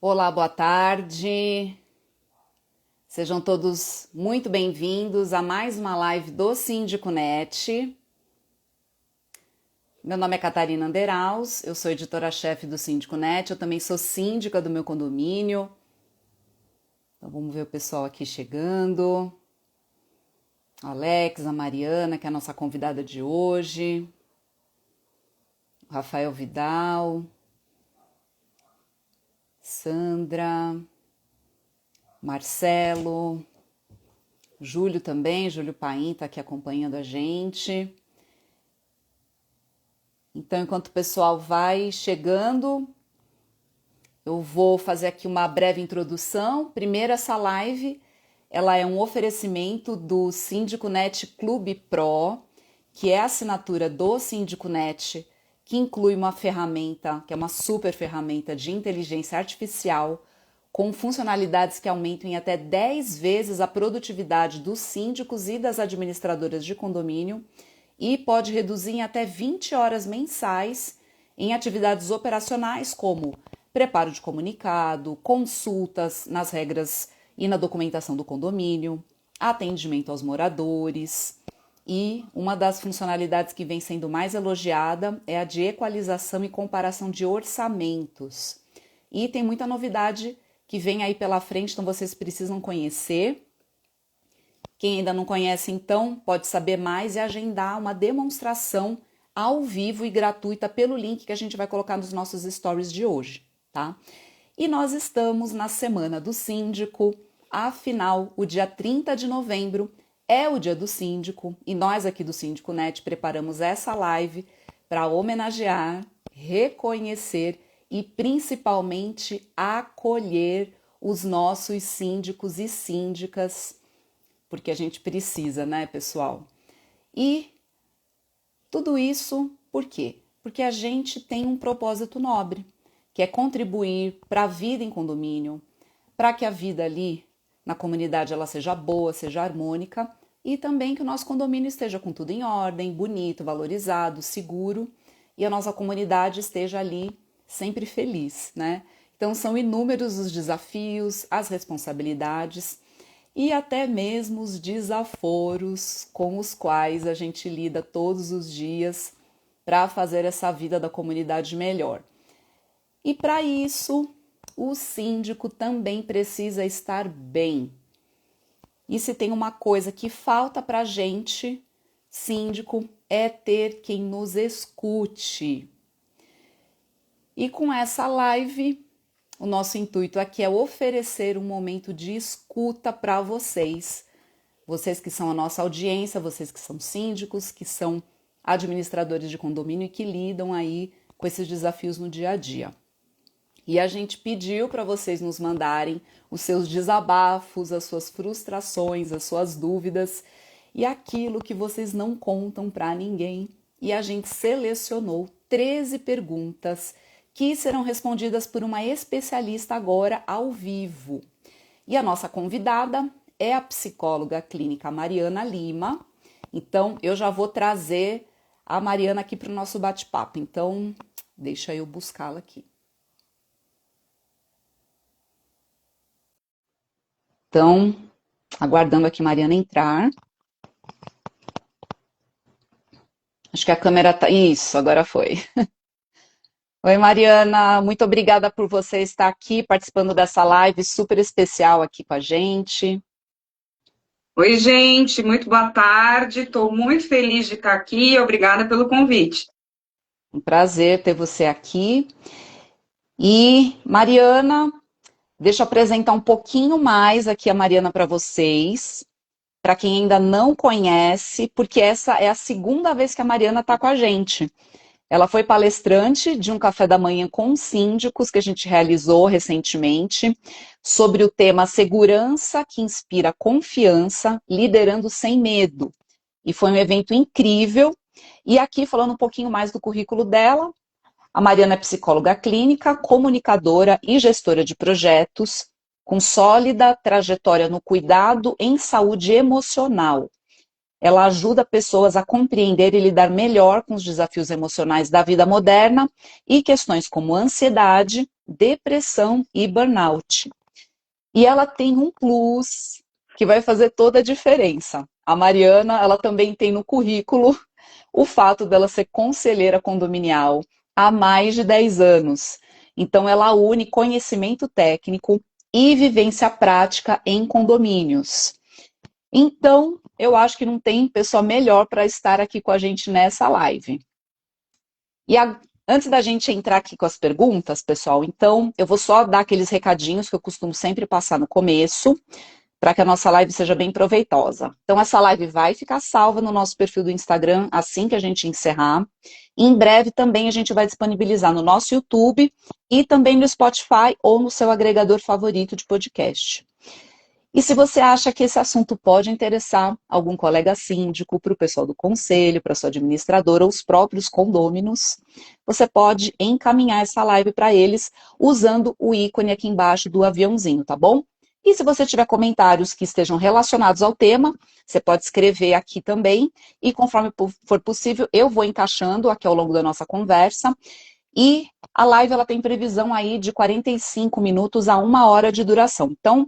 Olá, boa tarde. Sejam todos muito bem-vindos a mais uma live do Síndico Net. Meu nome é Catarina Anderaus, eu sou editora-chefe do Síndico Net, eu também sou síndica do meu condomínio. Então vamos ver o pessoal aqui chegando. A Alex, a Mariana, que é a nossa convidada de hoje. O Rafael Vidal. Sandra. Marcelo. Júlio também, Júlio Paim está aqui acompanhando a gente. Então, enquanto o pessoal vai chegando, eu vou fazer aqui uma breve introdução. Primeiro, essa live, ela é um oferecimento do Síndico Net Clube Pro, que é a assinatura do Síndico Net, que inclui uma ferramenta, que é uma super ferramenta de inteligência artificial, com funcionalidades que aumentam em até 10 vezes a produtividade dos síndicos e das administradoras de condomínio e pode reduzir em até 20 horas mensais em atividades operacionais como preparo de comunicado, consultas nas regras e na documentação do condomínio, atendimento aos moradores. E uma das funcionalidades que vem sendo mais elogiada é a de equalização e comparação de orçamentos. E tem muita novidade que vem aí pela frente, então vocês precisam conhecer. Quem ainda não conhece, então, pode saber mais e agendar uma demonstração ao vivo e gratuita pelo link que a gente vai colocar nos nossos stories de hoje, tá? E nós estamos na Semana do Síndico, afinal, o dia 30 de novembro é o dia do síndico e nós aqui do Síndico Net preparamos essa live para homenagear, reconhecer e principalmente acolher os nossos síndicos e síndicas, porque a gente precisa, né, pessoal? E tudo isso por quê? Porque a gente tem um propósito nobre, que é contribuir para a vida em condomínio, para que a vida ali na comunidade ela seja boa, seja harmônica e também que o nosso condomínio esteja com tudo em ordem, bonito, valorizado, seguro e a nossa comunidade esteja ali sempre feliz, né? Então são inúmeros os desafios, as responsabilidades e até mesmo os desaforos com os quais a gente lida todos os dias para fazer essa vida da comunidade melhor. E para isso, o síndico também precisa estar bem. E se tem uma coisa que falta para a gente, síndico, é ter quem nos escute. E com essa live, o nosso intuito aqui é oferecer um momento de escuta para vocês. Vocês que são a nossa audiência, vocês que são síndicos, que são administradores de condomínio e que lidam aí com esses desafios no dia a dia. E a gente pediu para vocês nos mandarem os seus desabafos, as suas frustrações, as suas dúvidas e aquilo que vocês não contam para ninguém. E a gente selecionou 13 perguntas que serão respondidas por uma especialista agora ao vivo. E a nossa convidada é a psicóloga clínica Mariana Lima. Então, eu já vou trazer a Mariana aqui para o nosso bate-papo. Então, deixa eu buscá-la aqui. Então, aguardando aqui Mariana entrar. Acho que a câmera tá... Isso, agora foi. Oi, Mariana, muito obrigada por você estar aqui participando dessa live super especial aqui com a gente. Oi, gente, muito boa tarde. Estou muito feliz de estar aqui. Obrigada pelo convite. Um prazer ter você aqui. E, Mariana, deixa eu apresentar um pouquinho mais aqui a Mariana para vocês, para quem ainda não conhece, porque essa é a segunda vez que a Mariana está com a gente. Ela foi palestrante de um café da manhã com síndicos que a gente realizou recentemente sobre o tema Segurança que inspira confiança, liderando sem medo. E foi um evento incrível. E aqui, falando um pouquinho mais do currículo dela, a Mariana é psicóloga clínica, comunicadora e gestora de projetos, com sólida trajetória no cuidado em saúde emocional. ela ajuda pessoas a compreender e lidar melhor com os desafios emocionais da vida moderna e questões como ansiedade, depressão e burnout. E ela tem um plus que vai fazer toda a diferença. A Mariana, ela também tem no currículo o fato dela ser conselheira condominial há mais de 10 anos. Então, ela une conhecimento técnico e vivência prática em condomínios. Então, eu acho que não tem pessoa melhor para estar aqui com a gente nessa live. E antes da gente entrar aqui com as perguntas, pessoal, então, eu vou só dar aqueles recadinhos que eu costumo sempre passar no começo, para que a nossa live seja bem proveitosa. Então, essa live vai ficar salva no nosso perfil do Instagram assim que a gente encerrar. Em breve também a gente vai disponibilizar no nosso YouTube e também no Spotify ou no seu agregador favorito de podcast. E se você acha que esse assunto pode interessar algum colega síndico, para o pessoal do conselho, para a sua administradora ou os próprios condôminos, você pode encaminhar essa live para eles usando o ícone aqui embaixo do aviãozinho, tá bom? E se você tiver comentários que estejam relacionados ao tema, você pode escrever aqui também, e conforme for possível, eu vou encaixando aqui ao longo da nossa conversa. E a live ela tem previsão aí de 45 minutos a 1 hora de duração. Então,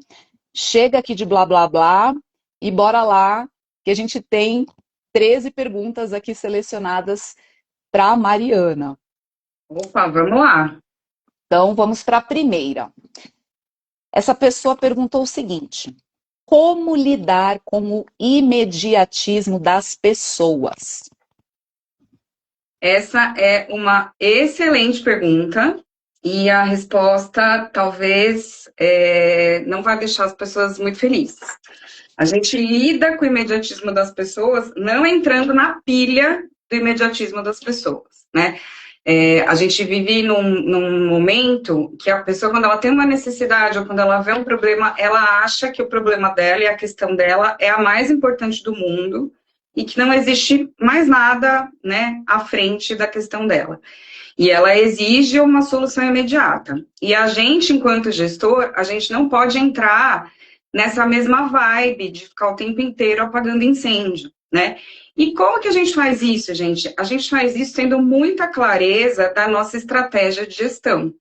chega aqui de blá blá blá e bora lá, que a gente tem 13 perguntas aqui selecionadas para a Mariana. Opa, vamos lá. Então, vamos para a primeira. Essa pessoa perguntou o seguinte: como lidar com o imediatismo das pessoas? Essa é uma excelente pergunta e a resposta talvez não vai deixar as pessoas muito felizes. A gente lida com o imediatismo das pessoas não entrando na pilha do imediatismo das pessoas, né? A gente vive num momento que a pessoa, quando ela tem uma necessidade ou quando ela vê um problema, ela acha que o problema dela e a questão dela é a mais importante do mundo e que não existe mais nada, né, à frente da questão dela. E ela exige uma solução imediata. E a gente, enquanto gestor, a gente não pode entrar nessa mesma vibe de ficar o tempo inteiro apagando incêndio, né? E como que a gente faz isso, gente? A gente faz isso tendo muita clareza da nossa estratégia de gestão.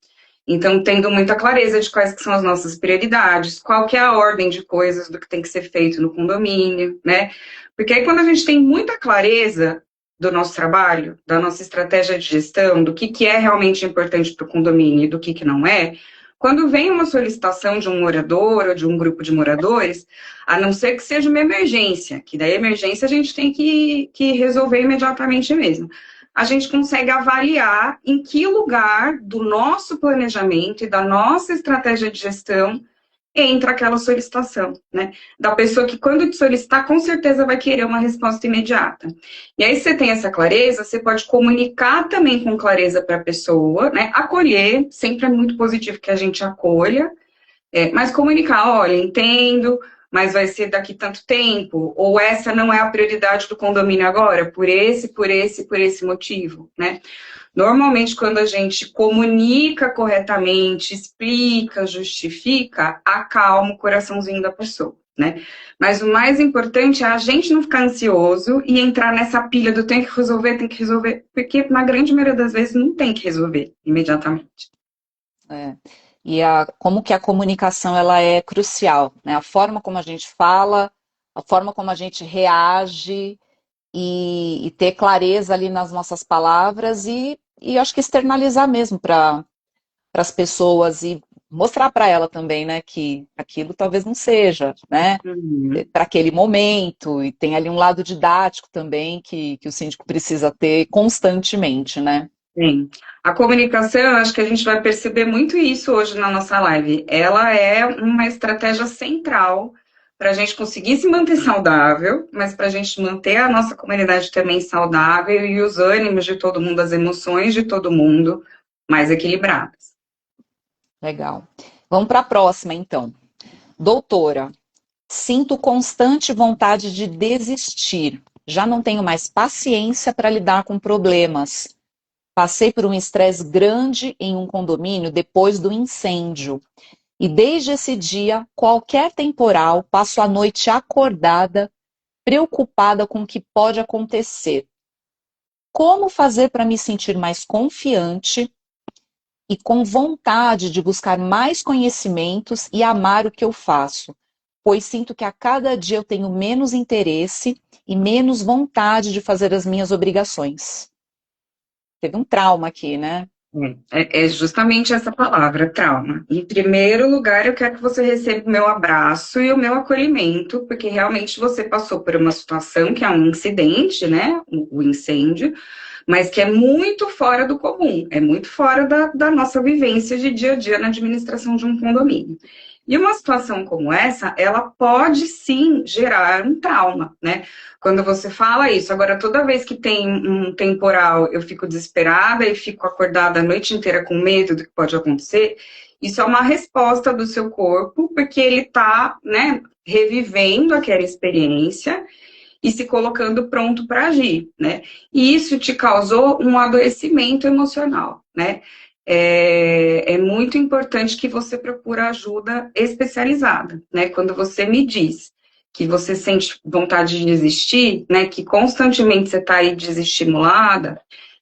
Então, tendo muita clareza de quais que são as nossas prioridades, qual que é a ordem de coisas do que tem que ser feito no condomínio, né? Porque aí, quando a gente tem muita clareza do nosso trabalho, da nossa estratégia de gestão, do que é realmente importante para o condomínio e do que não é, quando vem uma solicitação de um morador ou de um grupo de moradores, a não ser que seja uma emergência, que daí emergência a gente tem que resolver imediatamente mesmo. A gente consegue avaliar em que lugar do nosso planejamento e da nossa estratégia de gestão entra aquela solicitação, né? Da pessoa que, quando te solicitar, com certeza vai querer uma resposta imediata. E aí, se você tem essa clareza, você pode comunicar também com clareza para a pessoa, né? Acolher, sempre é muito positivo que a gente acolha, mas comunicar, olha, entendo, mas vai ser daqui tanto tempo, ou essa não é a prioridade do condomínio agora, por esse motivo, né? Normalmente, quando a gente comunica corretamente, explica, justifica, acalma o coraçãozinho da pessoa, né? Mas o mais importante é a gente não ficar ansioso e entrar nessa pilha do tem que resolver, porque na grande maioria das vezes não tem que resolver imediatamente. E como que a comunicação ela é crucial, né? A forma como a gente fala, a forma como a gente reage e ter clareza ali nas nossas palavras e acho que externalizar mesmo para as pessoas e mostrar para ela também, né, que aquilo talvez não seja, né, para aquele momento, e tem ali um lado didático também que o síndico precisa ter constantemente, né? Sim. A comunicação, eu acho que a gente vai perceber muito isso hoje na nossa live. Ela é uma estratégia central para a gente conseguir se manter saudável, mas para a gente manter a nossa comunidade também saudável e os ânimos de todo mundo, as emoções de todo mundo mais equilibradas. Legal. Vamos para a próxima, então. Doutora, sinto constante vontade de desistir. Já não tenho mais paciência para lidar com problemas. Passei por um estresse grande em um condomínio depois do incêndio. E desde esse dia, qualquer temporal, passo a noite acordada preocupada com o que pode acontecer. Como fazer para me sentir mais confiante e com vontade de buscar mais conhecimentos e amar o que eu faço? Pois sinto que a cada dia eu tenho menos interesse e menos vontade de fazer as minhas obrigações. Teve um trauma aqui, né? É justamente essa palavra, trauma. Em primeiro lugar, eu quero que você receba o meu abraço e o meu acolhimento, porque realmente você passou por uma situação que é um incidente, né? O incêndio, mas que é muito fora do comum, é muito fora da nossa vivência de dia a dia na administração de um condomínio. E uma situação como essa, ela pode sim gerar um trauma, né? Quando você fala isso, agora toda vez que tem um temporal, eu fico desesperada e fico acordada a noite inteira com medo do que pode acontecer, isso é uma resposta do seu corpo, porque ele está, né, revivendo aquela experiência e se colocando pronto para agir, né? E isso te causou um adoecimento emocional, né? É muito importante que você procure ajuda especializada, né? Quando você me diz que você sente vontade de desistir, né? Que constantemente você está aí desestimulada,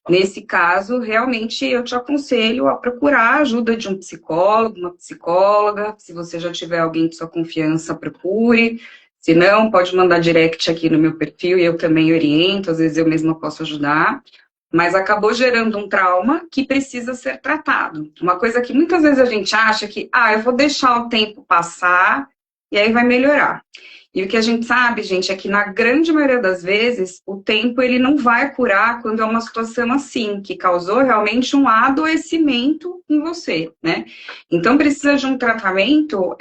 nesse caso, realmente eu te aconselho a procurar a ajuda de um psicólogo, uma psicóloga. Se você já tiver alguém de sua confiança, procure. Se não, pode mandar direct aqui no meu perfil e eu também oriento, às vezes eu mesma posso ajudar. Mas acabou gerando um trauma que precisa ser tratado. Uma coisa que muitas vezes a gente acha que, eu vou deixar o tempo passar e aí vai melhorar. E o que a gente sabe, gente, é que na grande maioria das vezes, o tempo ele não vai curar quando é uma situação assim, que causou realmente um adoecimento em você, né? Então precisa de um tratamento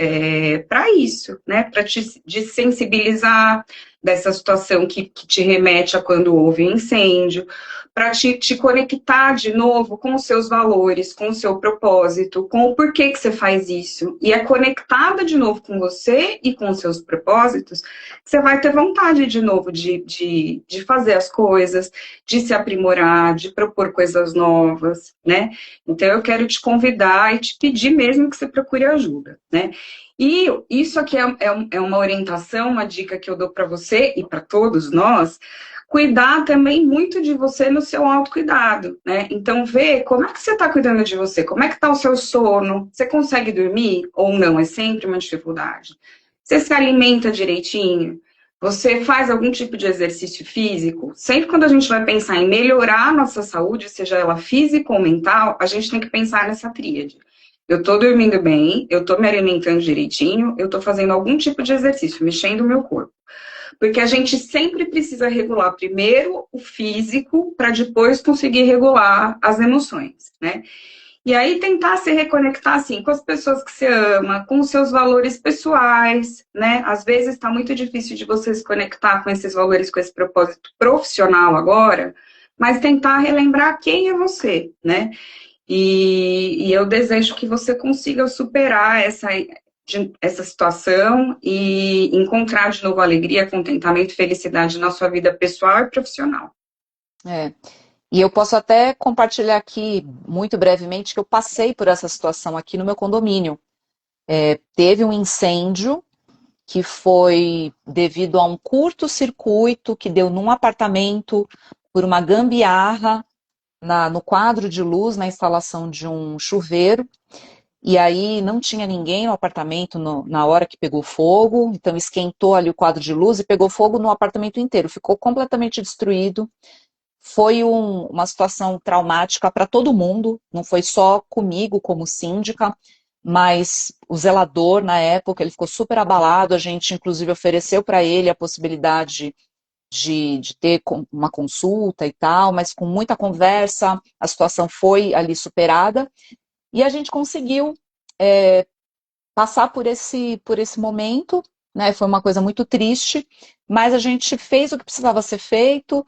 para isso, né? Para te desensibilizar dessa situação que te remete a quando houve incêndio, para te conectar de novo com os seus valores, com o seu propósito, com o porquê que você faz isso. E é conectada de novo com você e com os seus propósitos, você vai ter vontade de novo de fazer as coisas, de se aprimorar, de propor coisas novas, né? Então eu quero te convidar e te pedir mesmo que você procure ajuda, né? E isso aqui é uma orientação, uma dica que eu dou para você e para todos nós, cuidar também muito de você no seu autocuidado, né? Então, ver como é que você está cuidando de você, como é que está o seu sono, você consegue dormir ou não, é sempre uma dificuldade. Você se alimenta direitinho? Você faz algum tipo de exercício físico? Sempre quando a gente vai pensar em melhorar a nossa saúde, seja ela física ou mental, a gente tem que pensar nessa tríade. Eu tô dormindo bem, eu tô me alimentando direitinho, eu tô fazendo algum tipo de exercício, mexendo o meu corpo. Porque a gente sempre precisa regular primeiro o físico para depois conseguir regular as emoções, né? E aí tentar se reconectar assim com as pessoas que você ama, com os seus valores pessoais, né? Às vezes está muito difícil de você se conectar com esses valores, com esse propósito profissional agora, mas tentar relembrar quem é você, né? E eu desejo que você consiga superar essa situação e encontrar de novo alegria, contentamento e felicidade na sua vida pessoal e profissional. E eu posso até compartilhar aqui, muito brevemente, que eu passei por essa situação aqui no meu condomínio. Teve um incêndio que foi devido a um curto-circuito que deu num apartamento por uma gambiarra no quadro de luz, na instalação de um chuveiro. E aí não tinha ninguém no apartamento na hora que pegou fogo, então esquentou ali o quadro de luz e pegou fogo no apartamento inteiro, ficou completamente destruído. Foi uma situação traumática para todo mundo, não foi só comigo como síndica, mas o zelador na época, ele ficou super abalado, a gente inclusive ofereceu para ele a possibilidade de ter uma consulta e tal, mas com muita conversa, a situação foi ali superada, e a gente conseguiu passar por esse momento, né? Foi uma coisa muito triste, mas a gente fez o que precisava ser feito,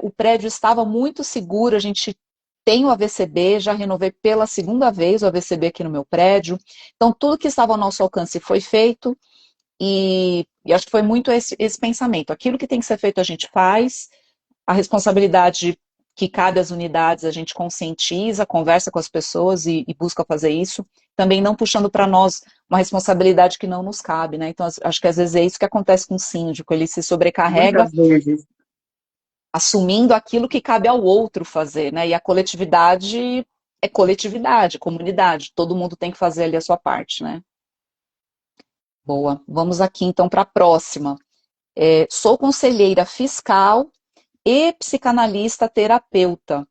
o prédio estava muito seguro, a gente tem o AVCB, já renovei pela segunda vez o AVCB aqui no meu prédio, então tudo que estava ao nosso alcance foi feito, e acho que foi muito esse pensamento, aquilo que tem que ser feito a gente faz, a responsabilidade que cabe às unidades, a gente conscientiza, conversa com as pessoas e busca fazer isso, também não puxando para nós uma responsabilidade que não nos cabe, né? Então, acho que às vezes é isso que acontece com o síndico, ele se sobrecarrega Muitas vezes. assumindo aquilo que cabe ao outro fazer, né? E a coletividade é coletividade, comunidade, todo mundo tem que fazer ali a sua parte, né? Boa, vamos aqui então para a próxima. Sou conselheira fiscal e psicanalista terapeuta.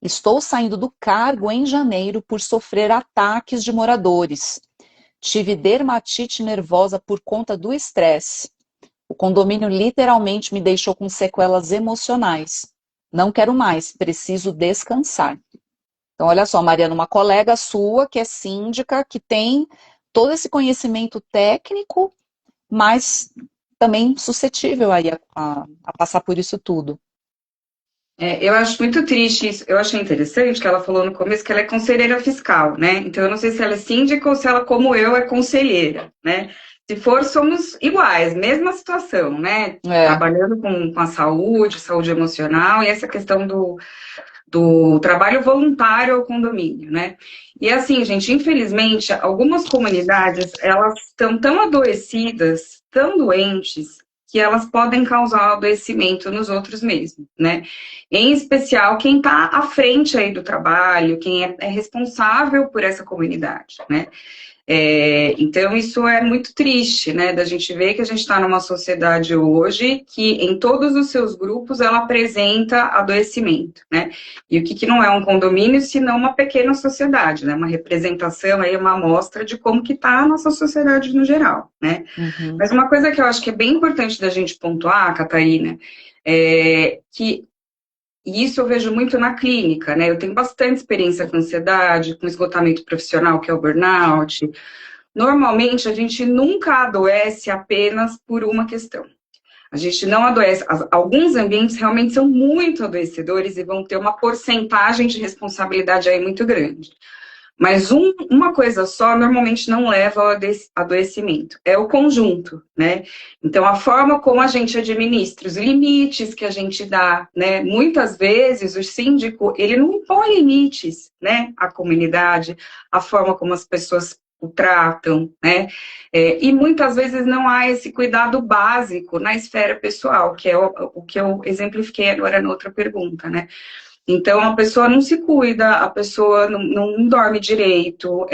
Estou saindo do cargo em janeiro por sofrer ataques de moradores. Tive dermatite nervosa por conta do estresse. O condomínio literalmente me deixou com sequelas emocionais. Não quero mais, preciso descansar. Então, olha só, Mariana, uma colega sua que é síndica, que tem todo esse conhecimento técnico, mas também suscetível aí a passar por isso tudo. Eu acho muito triste isso. Eu achei interessante que ela falou no começo que ela é conselheira fiscal, né? Então eu não sei se ela é síndica ou se ela, como eu, é conselheira, né? Se for, somos iguais, mesma situação, né? Trabalhando com a saúde emocional e essa questão do trabalho voluntário ao condomínio, né? E assim, gente, infelizmente, algumas comunidades, elas estão tão adoecidas, tão doentes, que elas podem causar adoecimento nos outros mesmo, né? Em especial quem está à frente aí do trabalho, quem é responsável por essa comunidade, né? Então, isso é muito triste, né, da gente ver que a gente está numa sociedade hoje que, em todos os seus grupos, ela apresenta adoecimento, né? E o que não é um condomínio, senão uma pequena sociedade, né? Uma representação, aí, uma amostra de como que está a nossa sociedade no geral, né? Uhum. Mas uma coisa que eu acho que é bem importante da gente pontuar, Catarina, é que e isso eu vejo muito na clínica, né? Eu tenho bastante experiência com ansiedade, com esgotamento profissional, que é o burnout. Normalmente, a gente nunca adoece apenas por uma questão. A gente não adoece. Alguns ambientes realmente são muito adoecedores e vão ter uma porcentagem de responsabilidade aí muito grande. Mas uma coisa só normalmente não leva ao adoecimento, é o conjunto, né? Então, a forma como a gente administra, os limites que a gente dá, né? Muitas vezes o síndico, ele não impõe limites, né? À comunidade, a forma como as pessoas o tratam, né? E muitas vezes não há esse cuidado básico na esfera pessoal, que é o que eu exemplifiquei agora na outra pergunta, né? Então, a pessoa não se cuida, a pessoa não dorme direito,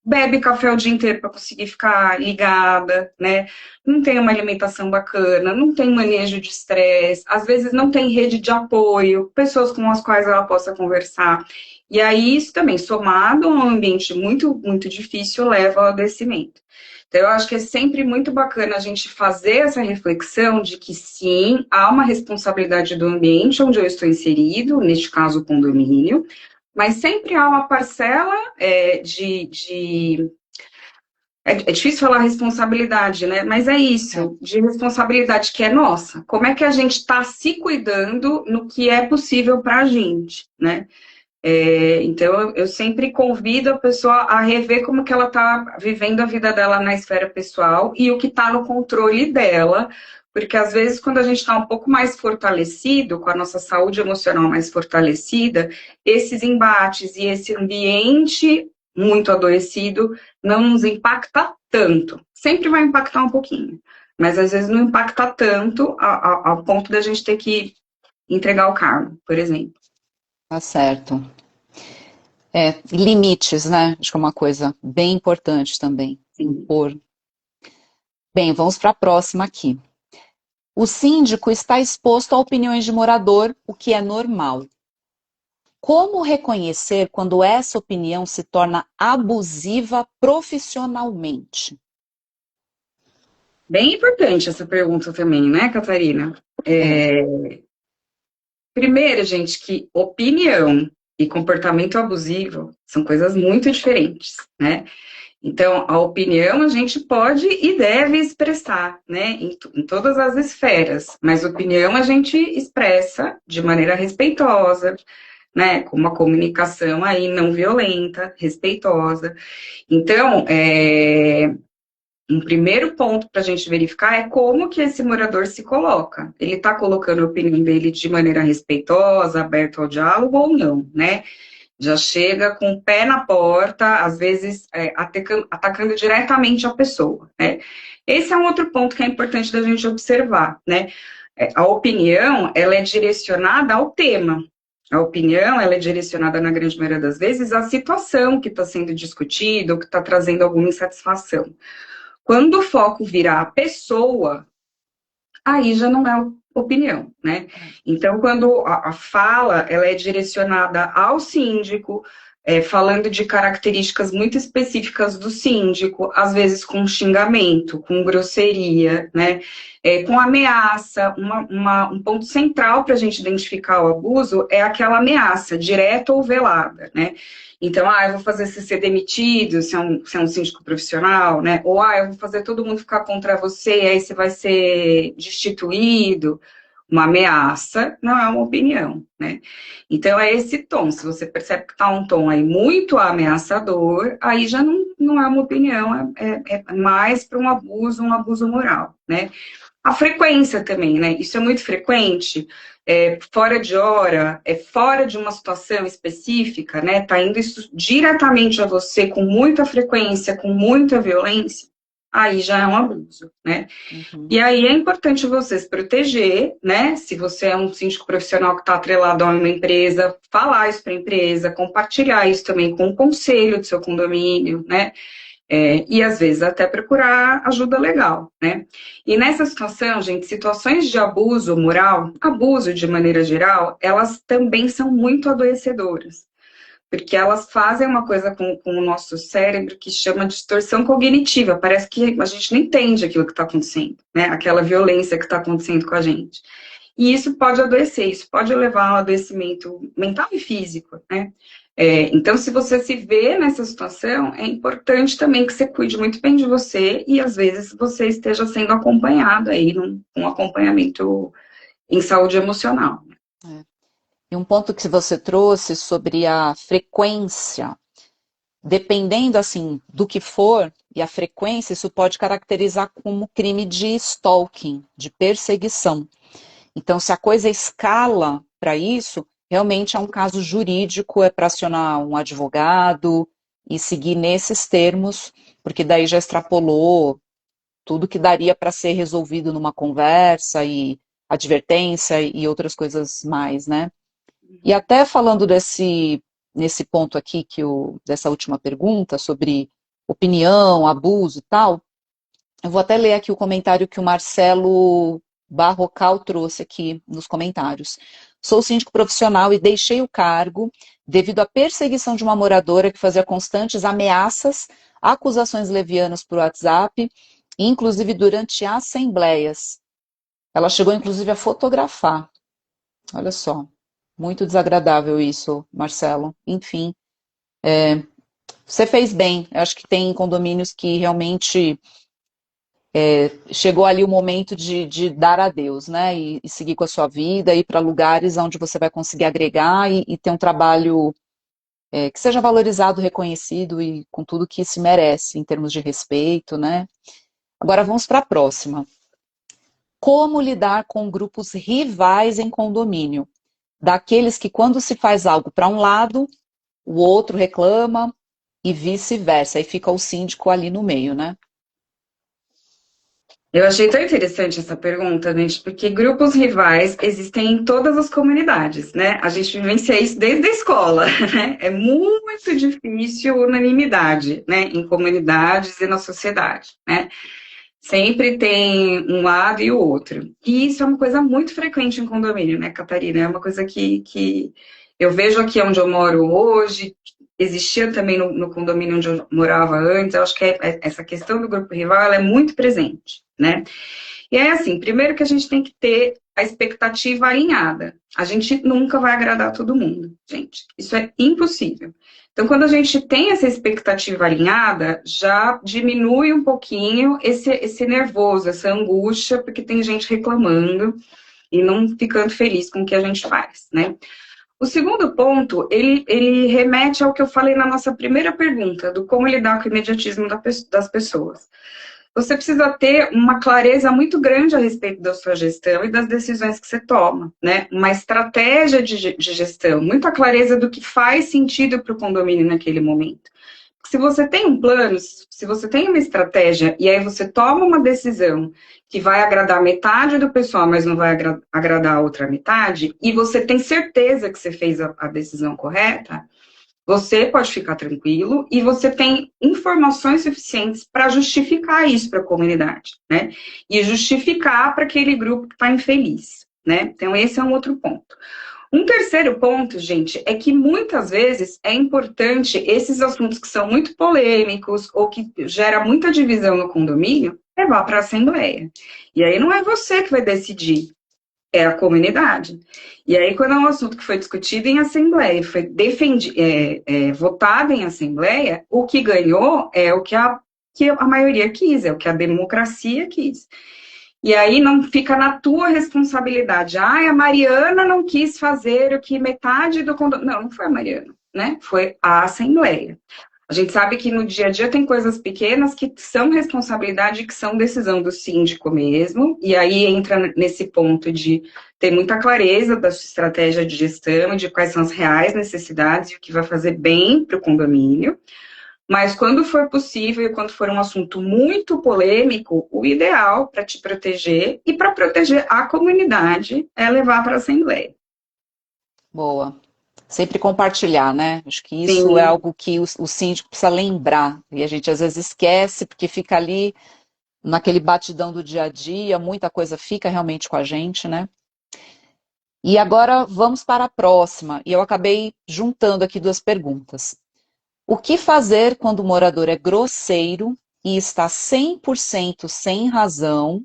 bebe café o dia inteiro para conseguir ficar ligada, né? Não tem uma alimentação bacana, não tem manejo de estresse, às vezes não tem rede de apoio, pessoas com as quais ela possa conversar. E aí, isso também, somado a um ambiente muito, muito difícil, leva ao adoecimento. Então, eu acho que é sempre muito bacana a gente fazer essa reflexão de que, sim, há uma responsabilidade do ambiente onde eu estou inserido, neste caso, o condomínio, mas sempre há uma parcela é difícil falar responsabilidade, né? Mas é isso, de responsabilidade que é nossa. Como é que a gente está se cuidando no que é possível para a gente, né? Então, eu sempre convido a pessoa a rever como que ela está vivendo a vida dela na esfera pessoal e o que está no controle dela, porque às vezes quando a gente está um pouco mais fortalecido, com a nossa saúde emocional mais fortalecida, esses embates e esse ambiente muito adoecido não nos impacta tanto. Sempre vai impactar um pouquinho, mas às vezes não impacta tanto ao ponto da gente ter que entregar o cargo, por exemplo. Tá certo. Limites, né? Acho que é uma coisa bem importante também. Sim. Impor. Bem, vamos para a próxima aqui. O síndico está exposto a opiniões de morador, o que é normal. Como reconhecer quando essa opinião se torna abusiva profissionalmente? Bem importante essa pergunta também, né, Catarina? Primeiro, gente, que opinião e comportamento abusivo são coisas muito diferentes, né? Então, a opinião a gente pode e deve expressar, né, em todas as esferas, mas opinião a gente expressa de maneira respeitosa, né, com uma comunicação aí não violenta, respeitosa. Então, um primeiro ponto para a gente verificar é como que esse morador se coloca. Ele está colocando a opinião dele de maneira respeitosa, aberto ao diálogo ou não, né? Já chega com o pé na porta, às vezes atacando diretamente a pessoa, né? Esse é um outro ponto que é importante da gente observar, né? A opinião, ela é direcionada ao tema. A opinião, ela é direcionada, na grande maioria das vezes, à situação que está sendo discutida ou que está trazendo alguma insatisfação. Quando o foco virar a pessoa, aí já não é opinião, né? Então, quando a fala ela é direcionada ao síndico, falando de características muito específicas do síndico, às vezes com xingamento, com grosseria, né? Com ameaça, um ponto central para a gente identificar o abuso é aquela ameaça, direta ou velada, né? Então, eu vou fazer você ser demitido, se é um síndico profissional, né? Ou, eu vou fazer todo mundo ficar contra você, aí você vai ser destituído. Uma ameaça não é uma opinião, né? Então, é esse tom. Se você percebe que está um tom aí muito ameaçador, aí já não é uma opinião, é mais para um abuso moral, né? A frequência também, né? Isso é muito frequente, fora de hora, fora de uma situação específica, né? Tá indo isso diretamente a você com muita frequência, com muita violência, aí já é um abuso, né? Uhum. E aí é importante você se proteger, né? Se você é um síndico profissional que está atrelado a uma empresa, falar isso para a empresa, compartilhar isso também com o conselho do seu condomínio, né? E às vezes até procurar ajuda legal, né? E nessa situação, gente, situações de abuso moral, abuso de maneira geral, elas também são muito adoecedoras, porque elas fazem uma coisa com o nosso cérebro que chama distorção cognitiva, parece que a gente não entende aquilo que está acontecendo, né? Aquela violência que está acontecendo com a gente. E isso pode adoecer, isso pode levar a um adoecimento mental e físico, né? Então, se você se vê nessa situação, é importante também que você cuide muito bem de você e, às vezes, você esteja sendo acompanhado aí num acompanhamento em saúde emocional. E um ponto que você trouxe sobre a frequência, dependendo assim do que for e a frequência, isso pode caracterizar como crime de stalking, de perseguição. Então, se a coisa escala para isso, realmente é um caso jurídico, é para acionar um advogado e seguir nesses termos, porque daí já extrapolou tudo que daria para ser resolvido numa conversa e advertência e outras coisas mais, né? E até falando nesse ponto aqui dessa última pergunta sobre opinião, abuso e tal, eu vou até ler aqui o comentário que o Marcelo Barrocal trouxe aqui nos comentários. Sou síndico profissional e deixei o cargo devido à perseguição de uma moradora que fazia constantes ameaças, acusações levianas por WhatsApp, inclusive durante assembleias. Ela chegou, inclusive, a fotografar. Olha só, muito desagradável isso, Marcelo. Enfim, você fez bem. Eu acho que tem condomínios que realmente chegou ali o momento de dar adeus, né? E seguir com a sua vida, ir para lugares onde você vai conseguir agregar e ter um trabalho que seja valorizado, reconhecido e com tudo que se merece em termos de respeito, né? Agora vamos para a próxima. Como lidar com grupos rivais em condomínio? Daqueles que quando se faz algo para um lado, o outro reclama e vice-versa. Aí fica o síndico ali no meio, né? Eu achei tão interessante essa pergunta, gente, porque grupos rivais existem em todas as comunidades, né? A gente vivencia isso desde a escola, né? É muito difícil unanimidade, né? Em comunidades e na sociedade, né? Sempre tem um lado e o outro. E isso é uma coisa muito frequente em condomínio, né, Catarina? É uma coisa que eu vejo aqui onde eu moro hoje, existia também no condomínio onde eu morava antes, eu acho que essa questão do grupo rival ela é muito presente, né? E é assim, primeiro que a gente tem que ter a expectativa alinhada. A gente nunca vai agradar todo mundo, gente. Isso é impossível. Então, quando a gente tem essa expectativa alinhada, já diminui um pouquinho esse nervoso, essa angústia, porque tem gente reclamando e não ficando feliz com o que a gente faz, né? O segundo ponto, ele remete ao que eu falei na nossa primeira pergunta, do como lidar com o imediatismo das pessoas. você precisa ter uma clareza muito grande a respeito da sua gestão e das decisões que você toma, né? Uma estratégia de gestão, muita clareza do que faz sentido para o condomínio naquele momento. Se você tem um plano, se você tem uma estratégia e aí você toma uma decisão que vai agradar metade do pessoal, mas não vai agradar a outra metade, e você tem certeza que você fez a decisão correta, você pode ficar tranquilo e você tem informações suficientes para justificar isso para a comunidade, né? E justificar para aquele grupo que está infeliz, né? Então, esse é um outro ponto. Um terceiro ponto, gente, é que muitas vezes é importante esses assuntos que são muito polêmicos ou que gera muita divisão no condomínio, levar para a assembleia. E aí não é você que vai decidir, é a comunidade. E aí, quando é um assunto que foi discutido em assembleia, foi votado em assembleia, o que ganhou é o que a maioria quis, é o que a democracia quis. E aí não fica na tua responsabilidade. Ah, a Mariana não quis fazer o que metade do condomínio... Não, não foi a Mariana, né? Foi a assembleia. A gente sabe que no dia a dia tem coisas pequenas que são responsabilidade, que são decisão do síndico mesmo, e aí entra nesse ponto de ter muita clareza da sua estratégia de gestão, de quais são as reais necessidades e o que vai fazer bem para o condomínio. Mas quando for possível e quando for um assunto muito polêmico, o ideal para te proteger e para proteger a comunidade é levar para a Assembleia. Boa. Sempre compartilhar, né? Acho que isso é Sim. algo que o síndico precisa lembrar. E a gente às vezes esquece, porque fica ali naquele batidão do dia a dia, muita coisa fica realmente com a gente, né? E agora vamos para a próxima. E eu acabei juntando aqui duas perguntas. O que fazer quando o morador é grosseiro e está 100% sem razão?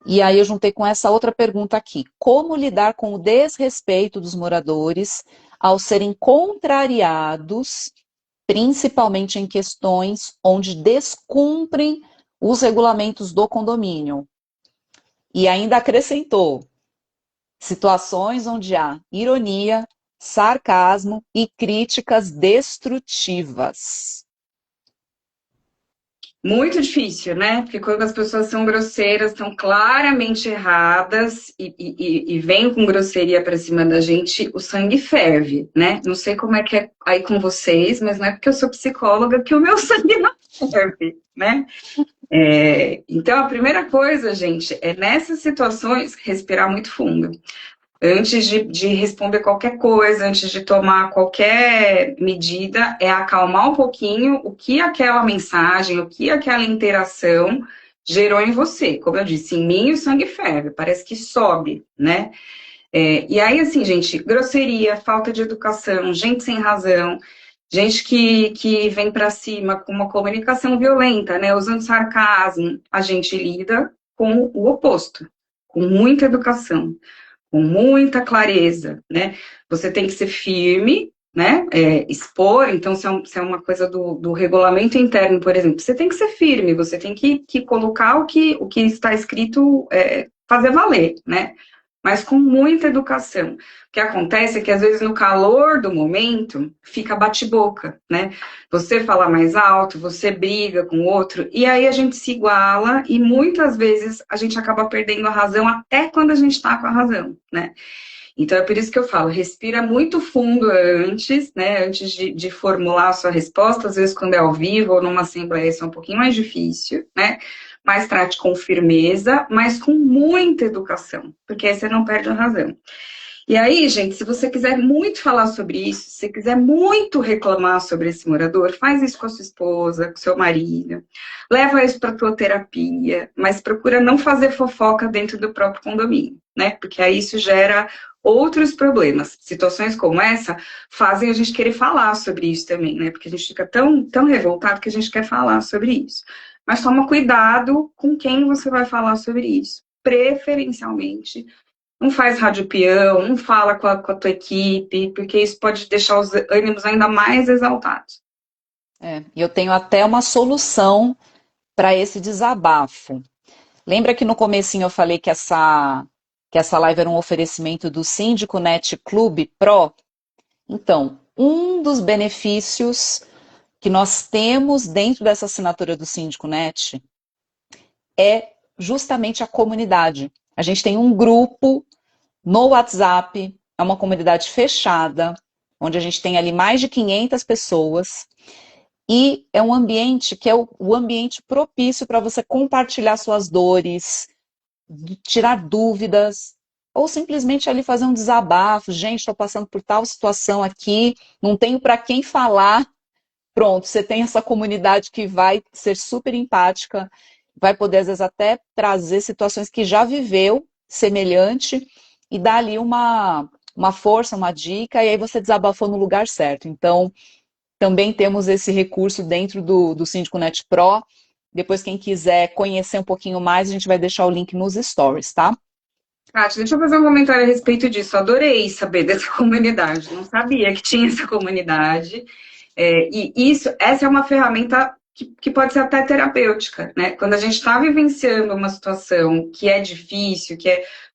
E aí eu juntei com essa outra pergunta aqui. Como lidar com o desrespeito dos moradores ao serem contrariados, principalmente em questões onde descumprem os regulamentos do condomínio? E ainda acrescentou situações onde há ironia, sarcasmo e críticas destrutivas. Muito difícil, né? Porque quando as pessoas são grosseiras, estão claramente erradas e vêm com grosseria para cima da gente, o sangue ferve, né? Não sei como é que é aí com vocês, mas não é porque eu sou psicóloga que o meu sangue não ferve, né? Então, a primeira coisa, gente, é nessas situações respirar muito fundo. Antes de responder qualquer coisa, antes de tomar qualquer medida, é acalmar um pouquinho o que aquela mensagem, o que aquela interação gerou em você. Como eu disse, em mim o sangue ferve, parece que sobe, né? E aí, assim, gente, grosseria, falta de educação, gente sem razão, gente que vem para cima com uma comunicação violenta, né? Usando sarcasmo, a gente lida com o oposto, com muita educação, com muita clareza, né? Você tem que ser firme, né? Expor, então, se é uma coisa do regulamento interno, por exemplo, você tem que ser firme, você tem que colocar o que está escrito, fazer valer, né? Mas com muita educação. O que acontece é que, às vezes, no calor do momento, fica bate-boca, né? Você fala mais alto, você briga com o outro, e aí a gente se iguala, e muitas vezes a gente acaba perdendo a razão até quando a gente está com a razão, né? Então, é por isso que eu falo, respira muito fundo antes, né? Antes de formular a sua resposta, às vezes quando é ao vivo ou numa assembleia isso é um pouquinho mais difícil, né? Mas trate com firmeza, mas com muita educação, porque aí você não perde a razão. E aí, gente, se você quiser muito falar sobre isso, se você quiser muito reclamar sobre esse morador, faz isso com a sua esposa, com o seu marido, leva isso para a tua terapia, mas procura não fazer fofoca dentro do próprio condomínio, né? Porque aí isso gera outros problemas. Situações como essa fazem a gente querer falar sobre isso também, né? Porque a gente fica tão revoltado que a gente quer falar sobre isso. Mas toma cuidado com quem você vai falar sobre isso. Preferencialmente, não faz rádio peão, não fala com a tua equipe, porque isso pode deixar os ânimos ainda mais exaltados. E eu tenho até uma solução para esse desabafo. Lembra que no comecinho eu falei que essa live era um oferecimento do Síndico Net Clube Pro? Então, um dos benefícios que nós temos dentro dessa assinatura do Síndico Net é justamente a comunidade. A gente tem um grupo no WhatsApp, é uma comunidade fechada, onde a gente tem ali mais de 500 pessoas, e é um ambiente que é o ambiente propício para você compartilhar suas dores, tirar dúvidas, ou simplesmente ali fazer um desabafo. Gente, estou passando por tal situação aqui, não tenho para quem falar. Pronto, você tem essa comunidade que vai ser super empática, vai poder, às vezes, até trazer situações que já viveu semelhante e dar ali uma força, uma dica, e aí você desabafou no lugar certo. Então, também temos esse recurso dentro do Síndico Net Pro. Depois, quem quiser conhecer um pouquinho mais, a gente vai deixar o link nos stories, tá? Kátia, deixa eu fazer um comentário a respeito disso. Adorei saber dessa comunidade. Não sabia que tinha essa comunidade. E essa é uma ferramenta que pode ser até terapêutica, né? Quando a gente está vivenciando uma situação que é difícil,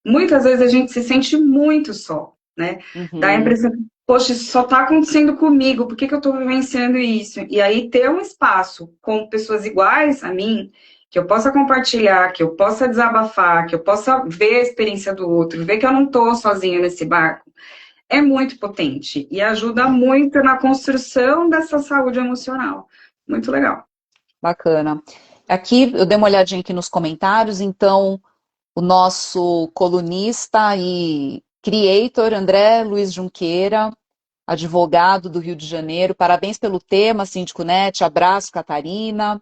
muitas vezes a gente se sente muito só, né? Dá a impressão que, poxa, isso só está acontecendo comigo, por que eu estou vivenciando isso? E aí ter um espaço com pessoas iguais a mim, que eu possa compartilhar, que eu possa desabafar, que eu possa ver a experiência do outro, ver que eu não estou sozinha nesse barco, é muito potente e ajuda muito na construção dessa saúde emocional. Muito legal. Bacana. Aqui, eu dei uma olhadinha aqui nos comentários, então, o nosso colunista e creator, André Luiz Junqueira, advogado do Rio de Janeiro, parabéns pelo tema, Síndico Net, abraço, Catarina.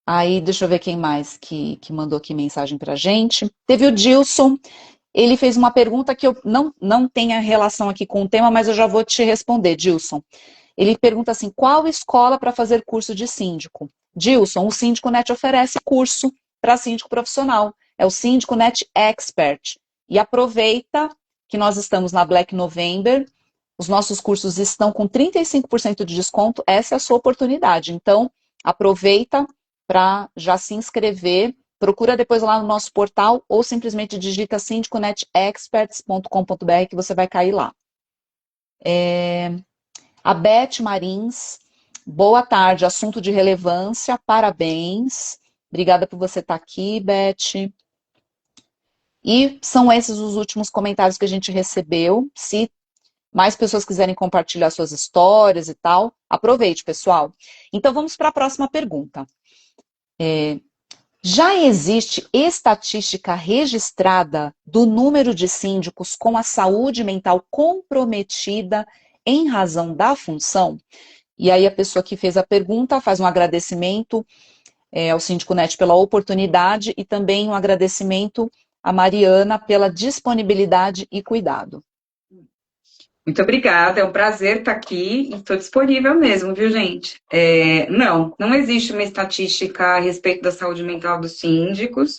Aí, deixa eu ver quem mais que mandou aqui mensagem pra gente. Teve o Dilson, ele fez uma pergunta que eu não tenho relação aqui com o tema, mas eu já vou te responder, Dilson. Ele pergunta assim, qual escola para fazer curso de síndico? Dilson, o Síndico Net oferece curso para síndico profissional. É o Síndico Net Expert. E aproveita que nós estamos na Black November, os nossos cursos estão com 35% de desconto, essa é a sua oportunidade. Então, aproveita para já se inscrever, procura depois lá no nosso portal ou simplesmente digita sindiconetexperts.com.br que você vai cair lá. A Beth Marins, boa tarde, assunto de relevância, parabéns. Obrigada por você estar aqui, Beth. E são esses os últimos comentários que a gente recebeu. Se mais pessoas quiserem compartilhar suas histórias e tal, aproveite, pessoal. Então, vamos para a próxima pergunta. Já existe estatística registrada do número de síndicos com a saúde mental comprometida em razão da função? E aí a pessoa que fez a pergunta faz um agradecimento ao Síndico Net pela oportunidade e também um agradecimento à Mariana pela disponibilidade e cuidado. Muito obrigada, é um prazer estar aqui e estou disponível mesmo, viu, gente? Não existe uma estatística a respeito da saúde mental dos síndicos,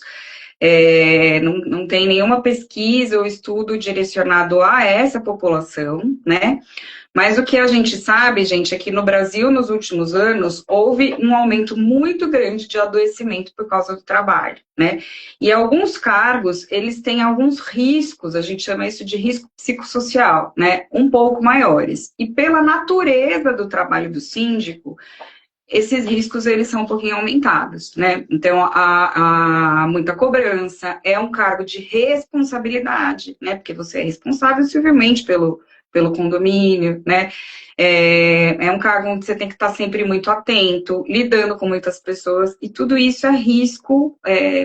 não tem nenhuma pesquisa ou estudo direcionado a essa população, né? Mas o que a gente sabe, gente, é que no Brasil, nos últimos anos, houve um aumento muito grande de adoecimento por causa do trabalho, né? E alguns cargos, eles têm alguns riscos, a gente chama isso de risco psicossocial, né? Um pouco maiores. E pela natureza do trabalho do síndico, esses riscos, eles são um pouquinho aumentados, né? Então, há muita cobrança, é um cargo de responsabilidade, né? Porque você é responsável civilmente pelo condomínio, né? É um cargo onde você tem que estar sempre muito atento, lidando com muitas pessoas, e tudo isso é risco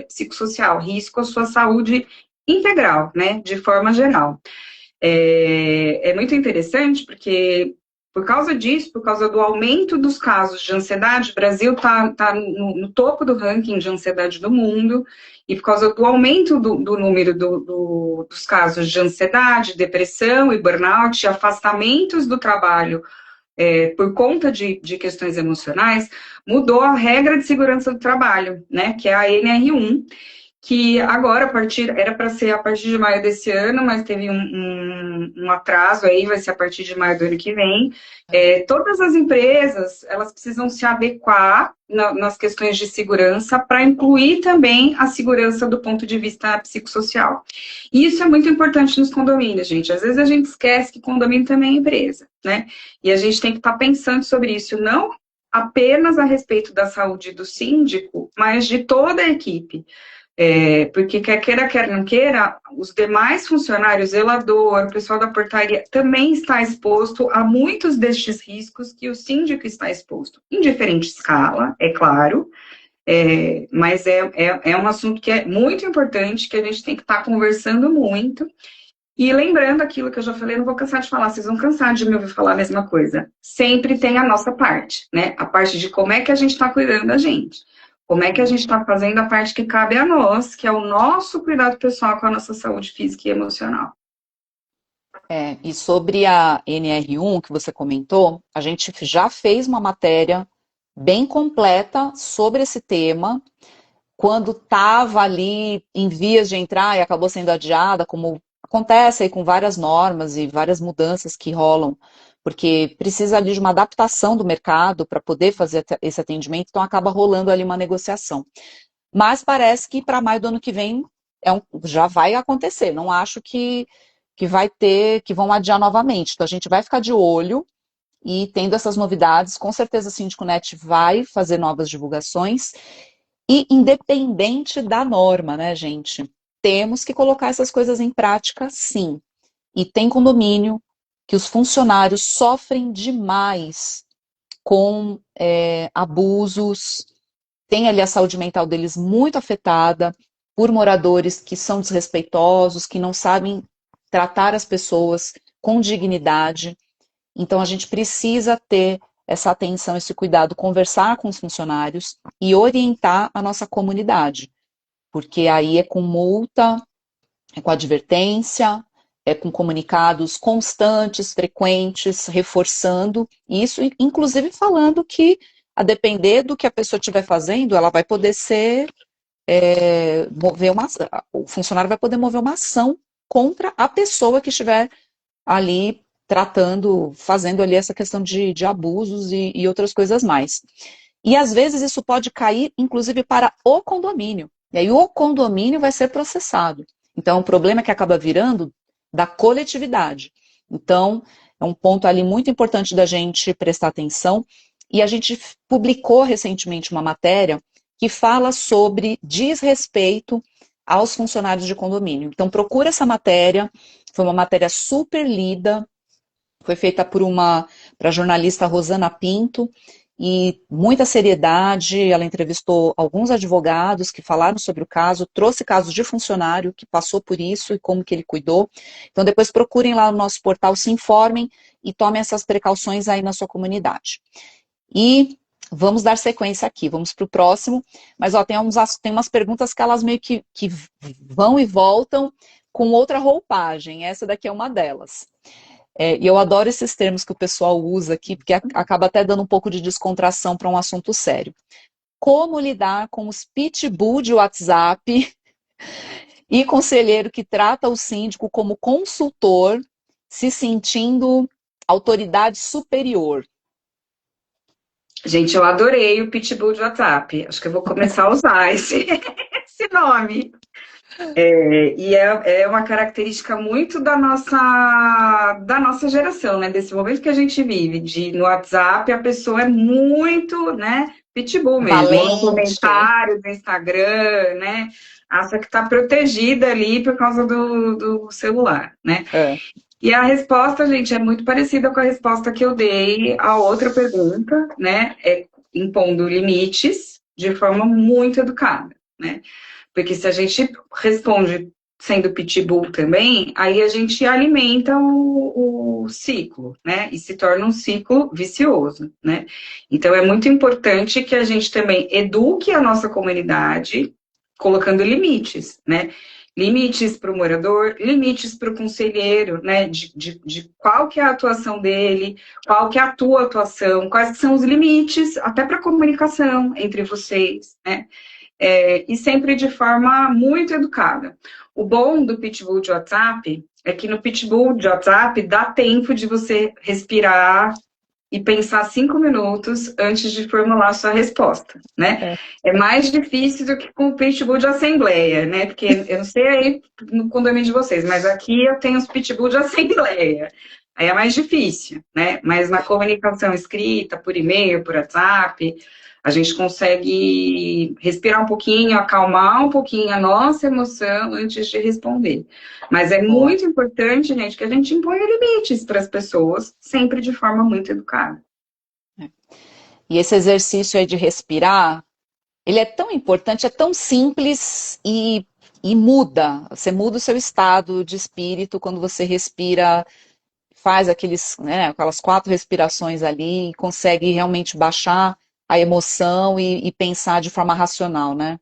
psicossocial, risco à sua saúde integral, né? De forma geral. É muito interessante porque, por causa disso, por causa do aumento dos casos de ansiedade, o Brasil está no topo do ranking de ansiedade do mundo, e por causa do aumento do número dos casos de ansiedade, depressão e burnout, afastamentos do trabalho por conta de questões emocionais, mudou a regra de segurança do trabalho, né, que é a NR1, que agora, era para ser a partir de maio desse ano, mas teve um atraso aí, vai ser a partir de maio do ano que vem. Todas as empresas, elas precisam se adequar nas questões de segurança para incluir também a segurança do ponto de vista psicossocial. E isso é muito importante nos condomínios, gente. Às vezes a gente esquece que condomínio também é empresa, né? E a gente tem que estar pensando sobre isso, não apenas a respeito da saúde do síndico, mas de toda a equipe. Porque quer queira, quer não queira, os demais funcionários, zelador, o pessoal da portaria, também está exposto a muitos destes riscos que o síndico está exposto, em diferente escala, é claro, mas é um assunto que é muito importante, que a gente tem que estar conversando muito. E lembrando aquilo que eu já falei, não vou cansar de falar, vocês vão cansar de me ouvir falar a mesma coisa. Sempre tem a nossa parte, né? A parte de como é que a gente está cuidando da gente. Como é que a gente está fazendo a parte que cabe a nós, que é o nosso cuidado pessoal com a nossa saúde física e emocional. E sobre a NR1 que você comentou, a gente já fez uma matéria bem completa sobre esse tema, quando estava ali em vias de entrar e acabou sendo adiada, como acontece aí com várias normas e várias mudanças que rolam, porque precisa ali de uma adaptação do mercado para poder fazer esse atendimento, então acaba rolando ali uma negociação. Mas parece que para maio do ano que vem já vai acontecer, não acho que vai ter, que vão adiar novamente. Então a gente vai ficar de olho e tendo essas novidades, com certeza a Síndico Net vai fazer novas divulgações. E independente da norma, né, gente? Temos que colocar essas coisas em prática, sim. E tem condomínio que os funcionários sofrem demais com abusos, tem ali a saúde mental deles muito afetada por moradores que são desrespeitosos, que não sabem tratar as pessoas com dignidade. Então a gente precisa ter essa atenção, esse cuidado, conversar com os funcionários e orientar a nossa comunidade, porque aí é com multa, é com advertência, é com comunicados constantes, frequentes, reforçando isso, inclusive falando que, a depender do que a pessoa estiver fazendo, ela vai poder o funcionário vai poder mover uma ação contra a pessoa que estiver ali fazendo ali essa questão de abusos e outras coisas mais. E às vezes isso pode cair, inclusive, para o condomínio. E aí o condomínio vai ser processado. Então, o problema é que acaba virando da coletividade. Então, é um ponto ali muito importante da gente prestar atenção. E a gente publicou recentemente uma matéria que fala sobre desrespeito aos funcionários de condomínio. Então, procura essa matéria. Foi uma matéria super lida. Foi feita para a jornalista Rosana Pinto, e muita seriedade. Ela entrevistou alguns advogados que falaram sobre o caso, trouxe casos de funcionário que passou por isso e como que ele cuidou. Então depois procurem lá no nosso portal, se informem e tomem essas precauções aí na sua comunidade. E vamos dar sequência aqui, vamos para o próximo, mas tem umas perguntas que elas meio que vão e voltam com outra roupagem, essa daqui é uma delas. E eu adoro esses termos que o pessoal usa aqui, porque acaba até dando um pouco de descontração para um assunto sério. Como lidar com os pitbull de WhatsApp e conselheiro que trata o síndico como consultor, se sentindo autoridade superior? Gente, eu adorei o pitbull de WhatsApp. Acho que eu vou começar a usar esse nome. E é uma característica muito da nossa geração, né? Desse momento que a gente vive, no WhatsApp a pessoa é muito, né? Pitbull mesmo. Valente. No comentário do Instagram, né? Acha que está protegida ali por causa do celular, né? E a resposta, gente, é muito parecida com a resposta que eu dei a outra pergunta, né? Impondo limites de forma muito educada, né? Porque se a gente responde sendo pitbull também, aí a gente alimenta o ciclo, né? E se torna um ciclo vicioso, né? Então é muito importante que a gente também eduque a nossa comunidade, colocando limites, né? Limites para o morador, limites para o conselheiro, né? De qual que é a atuação dele, qual que é a tua atuação, quais que são os limites, até para a comunicação entre vocês, né? E sempre de forma muito educada. O bom do pitbull de WhatsApp é que no pitbull de WhatsApp dá tempo de você respirar e pensar 5 minutos antes de formular a sua resposta, né? É mais difícil do que com o pitbull de assembleia, né? Porque eu não sei aí no condomínio de vocês, mas aqui eu tenho os pitbull de assembleia. Aí é mais difícil, né? Mas na comunicação escrita, por e-mail, por WhatsApp, a gente consegue respirar um pouquinho, acalmar um pouquinho a nossa emoção antes de responder. Mas é Boa. muito importante, gente, que a gente imponha limites para as pessoas, sempre de forma muito educada. E esse exercício aí de respirar, ele é tão importante, é tão simples e muda. Você muda o seu estado de espírito quando você respira, faz né, aquelas 4 respirações ali e consegue realmente baixar a emoção e pensar de forma racional, né?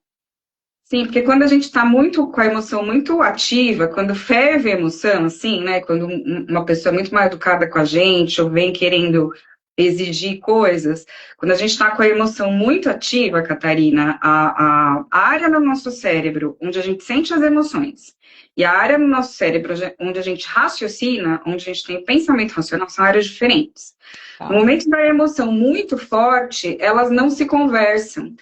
Sim, porque quando a gente está muito com a emoção muito ativa, quando ferve a emoção, assim, né? Quando uma pessoa é muito mal educada com a gente, ou vem querendo exigir coisas, quando a gente está com a emoção muito ativa, Catarina, a área no nosso cérebro onde a gente sente as emoções e a área no nosso cérebro onde a gente raciocina, onde a gente tem pensamento racional, são áreas diferentes. No Tá. momento da emoção muito forte, elas não se conversam.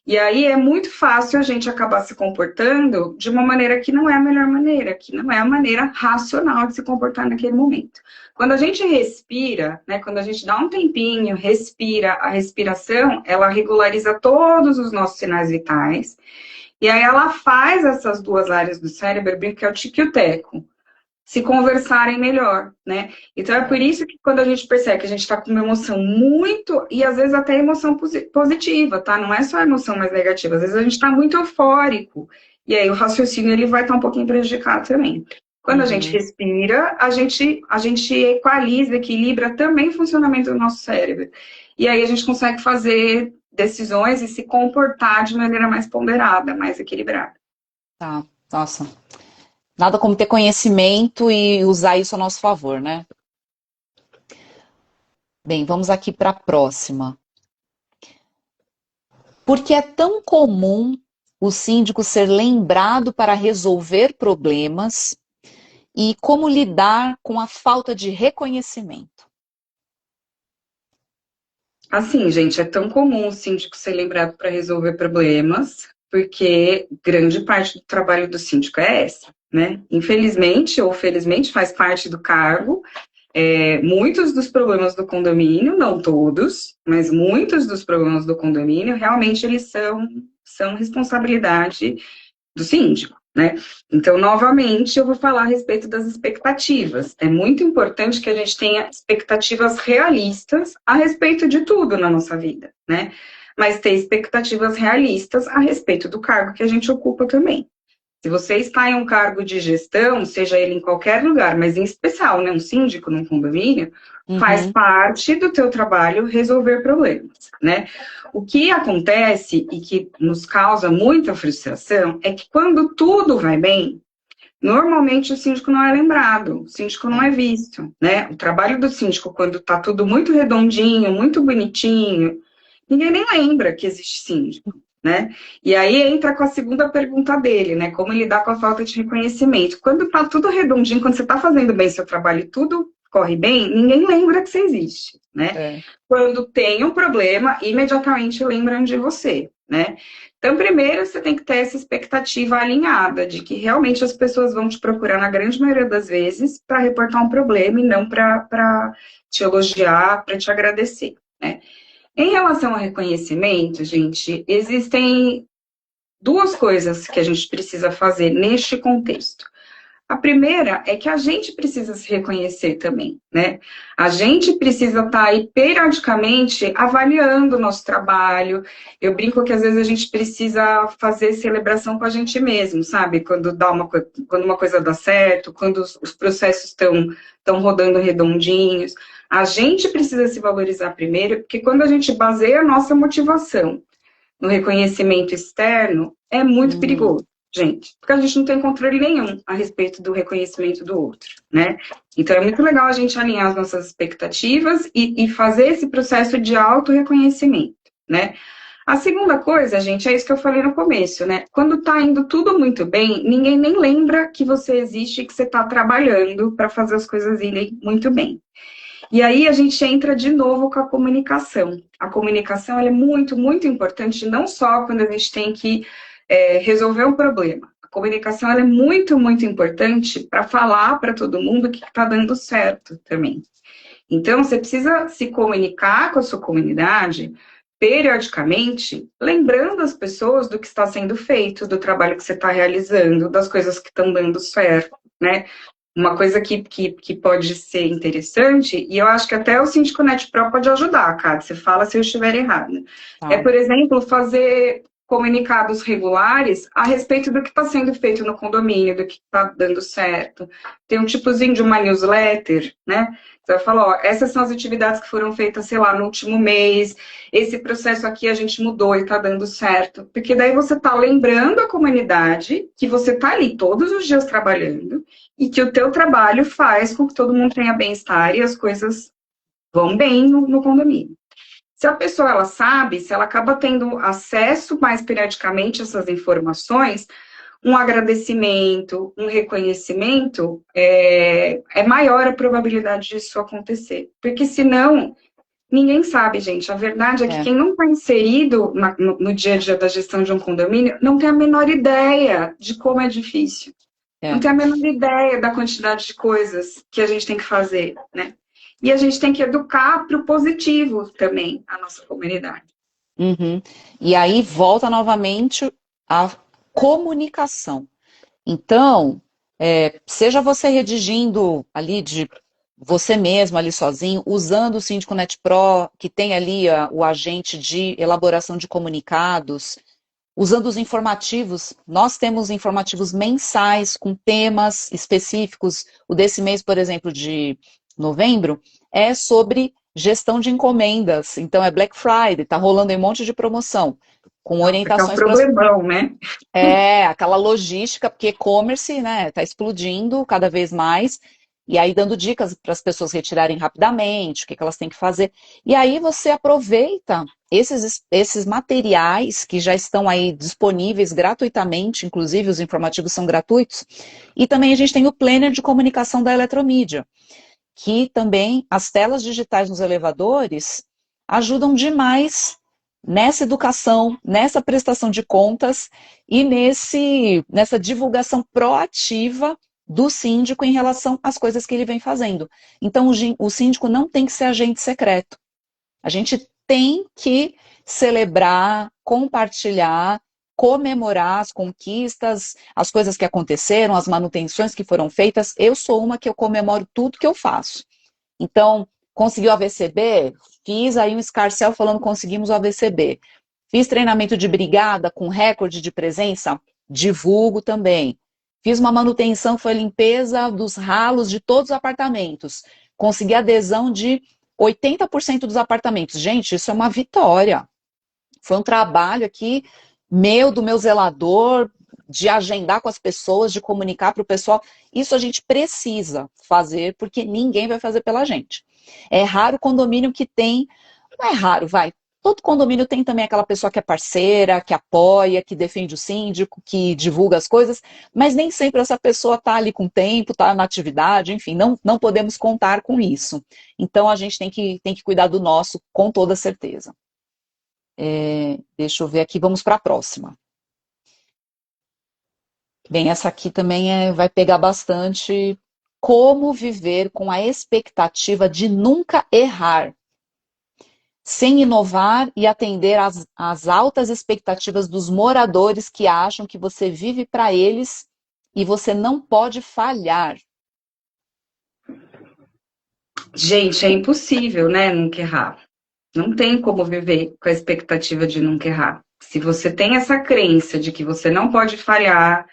E aí é muito fácil a gente acabar se comportando de uma maneira que não é a melhor maneira, que não é a maneira racional de se comportar naquele momento. Quando a gente respira, né, quando a gente dá um tempinho, respira, a respiração, ela regulariza todos os nossos sinais vitais, e aí ela faz essas 2 áreas do cérebro, que é o tico e o teco, se conversarem melhor, né? Então é por isso que quando a gente percebe que a gente está com uma emoção muito, e às vezes até emoção positiva, tá? Não é só emoção mais negativa, às vezes a gente está muito eufórico, e aí o raciocínio ele vai estar um pouquinho prejudicado também. Quando a gente Uhum. respira, a gente equaliza, equilibra também o funcionamento do nosso cérebro. E aí a gente consegue fazer decisões e se comportar de maneira mais ponderada, mais equilibrada. Tá. Nossa. Nada como ter conhecimento e usar isso a nosso favor, né? Bem, vamos aqui para a próxima. Por que é tão comum o síndico ser lembrado para resolver problemas e como lidar com a falta de reconhecimento? Assim, gente, é tão comum o síndico ser lembrado para resolver problemas, porque grande parte do trabalho do síndico é essa, né? Infelizmente ou felizmente faz parte do cargo. Muitos dos problemas do condomínio, não todos, mas muitos dos problemas do condomínio, realmente eles são responsabilidade do síndico, né? Então, novamente, eu vou falar a respeito das expectativas. É muito importante que a gente tenha expectativas realistas a respeito de tudo na nossa vida, né? Mas ter expectativas realistas a respeito do cargo que a gente ocupa também. Se você está em um cargo de gestão, seja ele em qualquer lugar, mas em especial, né, um síndico num condomínio, faz Uhum. parte do teu trabalho resolver problemas, né? O que acontece e que nos causa muita frustração é que quando tudo vai bem, normalmente o síndico não é lembrado, o síndico não É. é visto, né? O trabalho do síndico, quando está tudo muito redondinho, muito bonitinho, ninguém nem lembra que existe síndico, né? E aí entra com a segunda pergunta dele, né? Como lidar com a falta de reconhecimento. Quando tá tudo redondinho, quando você está fazendo bem seu trabalho e tudo corre bem, ninguém lembra que você existe, né? É. Quando tem um problema, imediatamente lembram de você, né? Então, primeiro, você tem que ter essa expectativa alinhada de que realmente as pessoas vão te procurar, na grande maioria das vezes, para reportar um problema e não para te elogiar, para te agradecer, né? Em relação ao reconhecimento, gente, existem 2 coisas que a gente precisa fazer neste contexto. A primeira é que a gente precisa se reconhecer também, né? A gente precisa estar aí periodicamente avaliando o nosso trabalho. Eu brinco que às vezes a gente precisa fazer celebração com a gente mesmo, sabe? Quando uma coisa dá certo, quando os processos estão rodando redondinhos. A gente precisa se valorizar primeiro, porque quando a gente baseia a nossa motivação no reconhecimento externo, é muito Hum. perigoso, gente, porque a gente não tem controle nenhum a respeito do reconhecimento do outro, né? Então é muito legal a gente alinhar as nossas expectativas e fazer esse processo de auto-reconhecimento, né? A segunda coisa, gente, é isso que eu falei no começo, né? Quando tá indo tudo muito bem, ninguém nem lembra que você existe e que você tá trabalhando para fazer as coisas irem muito bem. E aí a gente entra de novo com a comunicação. A comunicação ela é muito, muito importante, não só quando a gente tem que resolver um problema. A comunicação ela é muito, muito importante para falar para todo mundo que está dando certo também. Então, você precisa se comunicar com a sua comunidade periodicamente, lembrando as pessoas do que está sendo feito, do trabalho que você está realizando, das coisas que estão dando certo, né? Uma coisa que pode ser interessante, e eu acho que até o Síndico Net Pro pode ajudar, cara, você fala se eu estiver errada. É, Tá. por exemplo, fazer comunicados regulares a respeito do que está sendo feito no condomínio, do que está dando certo. Tem um tipozinho de uma newsletter, né? Você vai falar, ó, essas são as atividades que foram feitas, sei lá, no último mês, esse processo aqui a gente mudou e está dando certo. Porque daí você está lembrando a comunidade que você está ali todos os dias trabalhando e que o teu trabalho faz com que todo mundo tenha bem-estar e as coisas vão bem no condomínio. Se a pessoa ela sabe, se ela acaba tendo acesso mais periodicamente a essas informações, um agradecimento, um reconhecimento, é maior a probabilidade disso acontecer. Porque senão, ninguém sabe, gente. A verdade é que É, quem não está inserido no dia a dia da gestão de um condomínio não tem a menor ideia de como é difícil. Não é. tem a menor ideia da quantidade de coisas que a gente tem que fazer, né? E a gente tem que educar para o positivo também a nossa comunidade. Uhum. E aí volta novamente a comunicação. Então, seja você redigindo ali de você mesmo, ali sozinho, usando o Síndico Net Pro, que tem ali o agente de elaboração de comunicados, usando os informativos. Nós temos informativos mensais com temas específicos. O desse mês, por exemplo, de novembro, é sobre gestão de encomendas. Então, é Black Friday, está rolando um monte de promoção, com Nossa, que é um orientações para as problemão, né? aquela logística, porque e-commerce, né, tá explodindo cada vez mais, e aí dando dicas para as pessoas retirarem rapidamente, o que elas têm que fazer. E aí você aproveita esses materiais que já estão aí disponíveis gratuitamente, inclusive os informativos são gratuitos, e também a gente tem o planner de comunicação da Eletromídia, que também as telas digitais nos elevadores ajudam demais nessa educação, nessa prestação de contas e nessa divulgação proativa do síndico em relação às coisas que ele vem fazendo. Então, o síndico não tem que ser agente secreto. A gente tem que celebrar, compartilhar, comemorar as conquistas, as coisas que aconteceram, as manutenções que foram feitas. Eu sou uma que eu comemoro tudo que eu faço. Então, conseguiu a AVCB? Fiz aí um escarcel falando conseguimos o AVCB. Fiz treinamento de brigada com recorde de presença? Divulgo também. Fiz uma manutenção, foi limpeza dos ralos de todos os apartamentos. Consegui adesão de 80% dos apartamentos. Gente, isso é uma vitória. Foi um trabalho aqui do meu zelador, de agendar com as pessoas, de comunicar para o pessoal. Isso a gente precisa fazer, porque ninguém vai fazer pela gente. É raro o condomínio que tem, não é raro, vai. Todo condomínio tem também aquela pessoa que é parceira, que apoia, que defende o síndico, que divulga as coisas, mas nem sempre essa pessoa está ali com tempo, está na atividade, enfim, não podemos contar com isso. Então a gente tem que cuidar do nosso com toda certeza. Deixa eu ver aqui, vamos para a próxima. Bem, essa aqui também vai pegar bastante. Como viver com a expectativa de nunca errar, sem inovar e atender às altas expectativas dos moradores que acham que você vive para eles e você não pode falhar. Gente, é impossível, né, nunca errar. Não tem como viver com a expectativa de nunca errar. Se você tem essa crença de que você não pode falhar,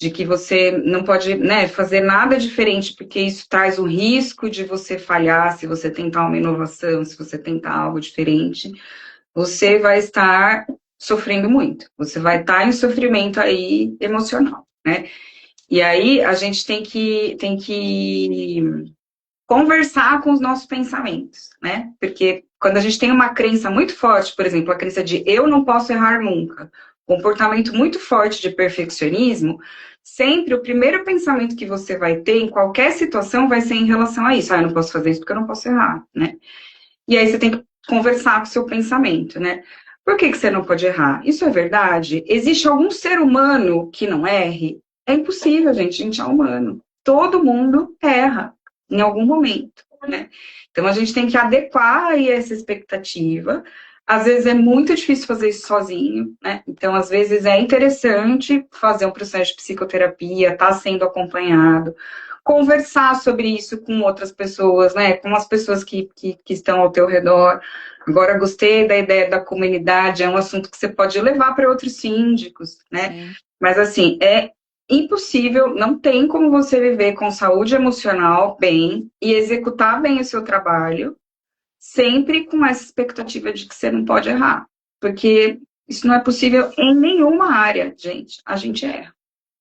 de que você não pode, né, fazer nada diferente, porque isso traz o risco de você falhar, se você tentar uma inovação, se você tentar algo diferente, você vai estar sofrendo muito. Você vai estar em sofrimento aí emocional, né? E aí a gente tem que conversar com os nossos pensamentos, né? Porque quando a gente tem uma crença muito forte, por exemplo, a crença de eu não posso errar nunca, comportamento muito forte de perfeccionismo, sempre o primeiro pensamento que você vai ter em qualquer situação vai ser em relação a isso. Ah, eu não posso fazer isso porque eu não posso errar, né? E aí você tem que conversar com o seu pensamento, né? Por que você não pode errar? Isso é verdade? Existe algum ser humano que não erre? É impossível, gente. A gente é humano. Todo mundo erra em algum momento, né? Então a gente tem que adequar aí essa expectativa. Às vezes é muito difícil fazer isso sozinho, né? Então, às vezes é interessante fazer um processo de psicoterapia, estar sendo acompanhado, conversar sobre isso com outras pessoas, né? Com as pessoas que estão ao teu redor. Agora, gostei da ideia da comunidade, é um assunto que você pode levar para outros síndicos, né? Sim. Mas, assim, é impossível, não tem como você viver com saúde emocional bem e executar bem o seu trabalho, sempre com essa expectativa de que você não pode errar. Porque isso não é possível em nenhuma área, gente. A gente erra.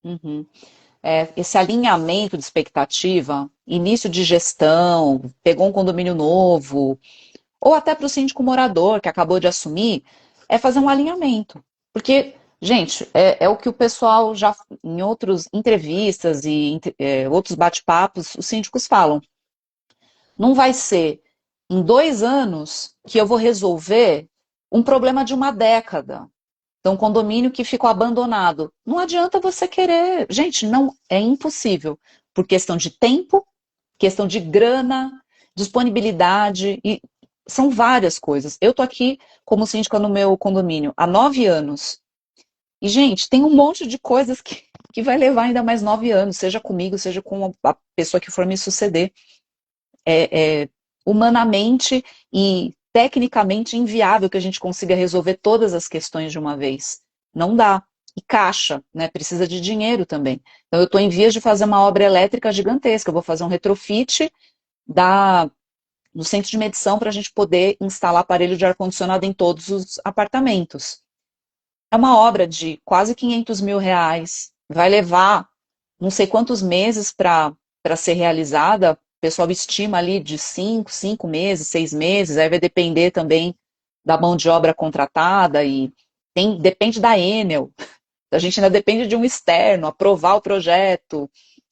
Uhum. Esse alinhamento de expectativa, início de gestão, pegou um condomínio novo, ou até para o síndico morador que acabou de assumir, é fazer um alinhamento. Porque, gente, é o que o pessoal já, em outras entrevistas e outros bate-papos, os síndicos falam. Não vai ser em 2 anos que eu vou resolver um problema de uma década. Então, um condomínio que ficou abandonado. Não adianta você querer. Gente, não é impossível. Por questão de tempo, questão de grana, disponibilidade, e são várias coisas. Eu tô aqui como síndica no meu condomínio há 9 anos. E, gente, tem um monte de coisas que vai levar ainda mais 9 anos, seja comigo, seja com a pessoa que for me suceder. Humanamente e tecnicamente inviável que a gente consiga resolver todas as questões de uma vez. Não dá. E caixa, né? Precisa de dinheiro também. Então, eu estou em vias de fazer uma obra elétrica gigantesca. Eu vou fazer um retrofit no centro de medição para a gente poder instalar aparelho de ar-condicionado em todos os apartamentos. É uma obra de quase 500 mil reais. Vai levar não sei quantos meses para ser realizada. O pessoal estima ali de 5 meses, 6 meses. Aí vai depender também da mão de obra contratada e depende da Enel. A gente ainda depende de um externo aprovar o projeto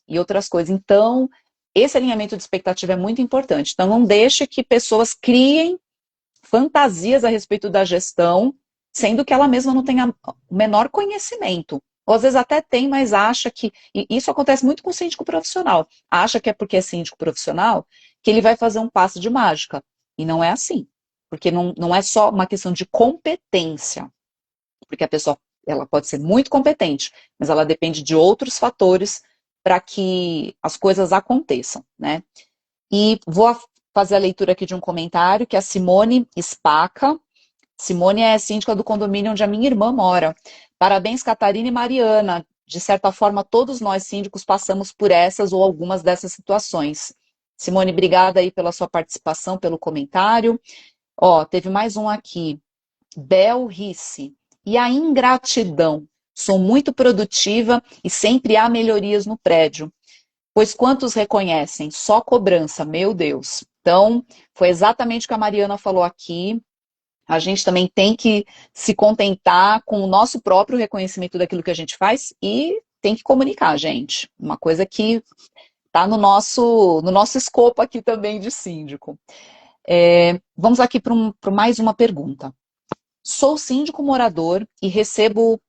e outras coisas. Então, esse alinhamento de expectativa é muito importante. Então, não deixe que pessoas criem fantasias a respeito da gestão, sendo que ela mesma não tenha o menor conhecimento. Ou às vezes até tem, mas acha que. E isso acontece muito com o síndico profissional. Acha que é porque é síndico profissional que ele vai fazer um passe de mágica. E não é assim. Porque não é só uma questão de competência. Porque a pessoa ela pode ser muito competente, mas ela depende de outros fatores para que as coisas aconteçam, né? E vou fazer a leitura aqui de um comentário que a Simone Spaca. Simone é síndica do condomínio onde a minha irmã mora. Parabéns, Catarina e Mariana. De certa forma, todos nós síndicos passamos por essas ou algumas dessas situações. Simone, obrigada aí pela sua participação, pelo comentário. Ó, teve mais um aqui. Bel Risse. E a ingratidão. Sou muito produtiva e sempre há melhorias no prédio. Pois quantos reconhecem? Só cobrança, meu Deus. Então, foi exatamente o que a Mariana falou aqui. A gente também tem que se contentar com o nosso próprio reconhecimento daquilo que a gente faz e tem que comunicar, gente. Uma coisa que está no nosso escopo aqui também de síndico. Vamos aqui para mais uma pergunta. Sou síndico morador e recebo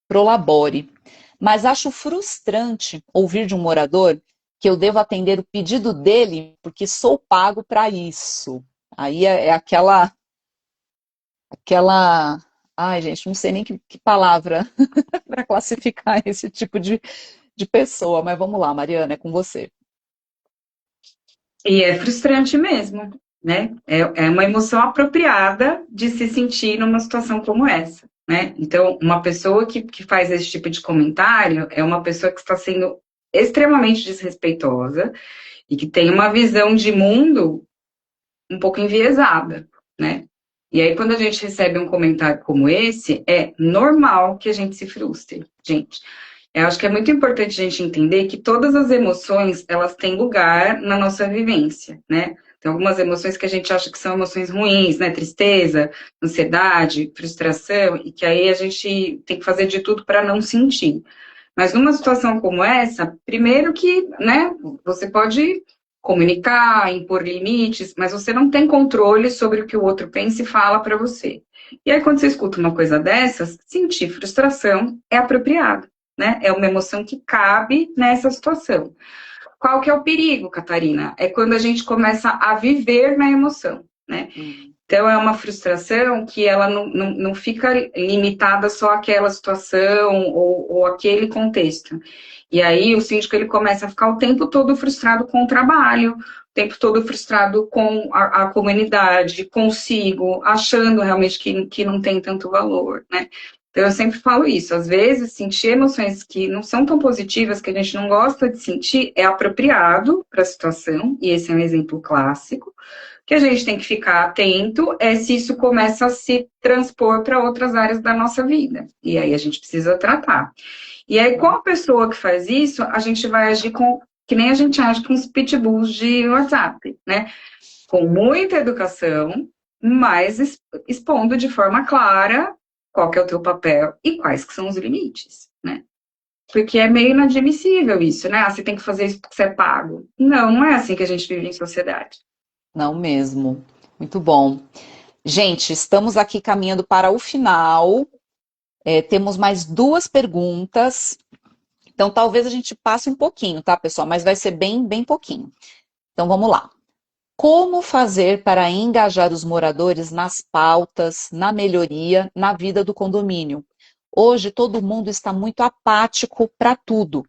Prolabore, mas acho frustrante ouvir de um morador que eu devo atender o pedido dele porque sou pago para isso. Aí é aquela... Ai, gente, não sei nem que palavra para classificar esse tipo de pessoa, mas vamos lá, Mariana, é com você. E é frustrante mesmo, né? É uma emoção apropriada de se sentir numa situação como essa, né? Então, uma pessoa que faz esse tipo de comentário é uma pessoa que está sendo extremamente desrespeitosa e que tem uma visão de mundo um pouco enviesada, né? E aí, quando a gente recebe um comentário como esse, é normal que a gente se frustre, gente. Eu acho que é muito importante a gente entender que todas as emoções, elas têm lugar na nossa vivência, né? Tem algumas emoções que a gente acha que são emoções ruins, né? Tristeza, ansiedade, frustração, e que aí a gente tem que fazer de tudo para não sentir. Mas numa situação como essa, primeiro que, né, você pode comunicar, impor limites, mas você não tem controle sobre o que o outro pensa e fala para você. E aí, quando você escuta uma coisa dessas, sentir frustração é apropriado, né? É uma emoção que cabe nessa situação. Qual que é o perigo, Catarina? É quando a gente começa a viver na emoção, né? Hum. Então, é uma frustração que ela não fica limitada só àquela situação ou aquele contexto. E aí, o síndico ele começa a ficar o tempo todo frustrado com o trabalho, o tempo todo frustrado com a comunidade, consigo, achando realmente que não tem tanto valor, né? Então, eu sempre falo isso. Às vezes, sentir emoções que não são tão positivas, que a gente não gosta de sentir, é apropriado para a situação, e esse é um exemplo clássico que a gente tem que ficar atento é se isso começa a se transpor para outras áreas da nossa vida. E aí a gente precisa tratar. E aí, com a pessoa que faz isso, a gente vai agir com, que nem a gente age com os pitbulls de WhatsApp, né? Com muita educação, mas expondo de forma clara qual que é o teu papel e quais que são os limites, né? Porque é meio inadmissível isso, né? Ah, você tem que fazer isso porque você é pago. Não, não é assim que a gente vive em sociedade. Não mesmo. Muito bom. Gente, estamos aqui caminhando para o final. Temos mais duas perguntas. Então, talvez a gente passe um pouquinho, tá, pessoal? Mas vai ser bem, bem pouquinho. Então, vamos lá. Como fazer para engajar os moradores nas pautas, na melhoria, na vida do condomínio? Hoje, todo mundo está muito apático para tudo.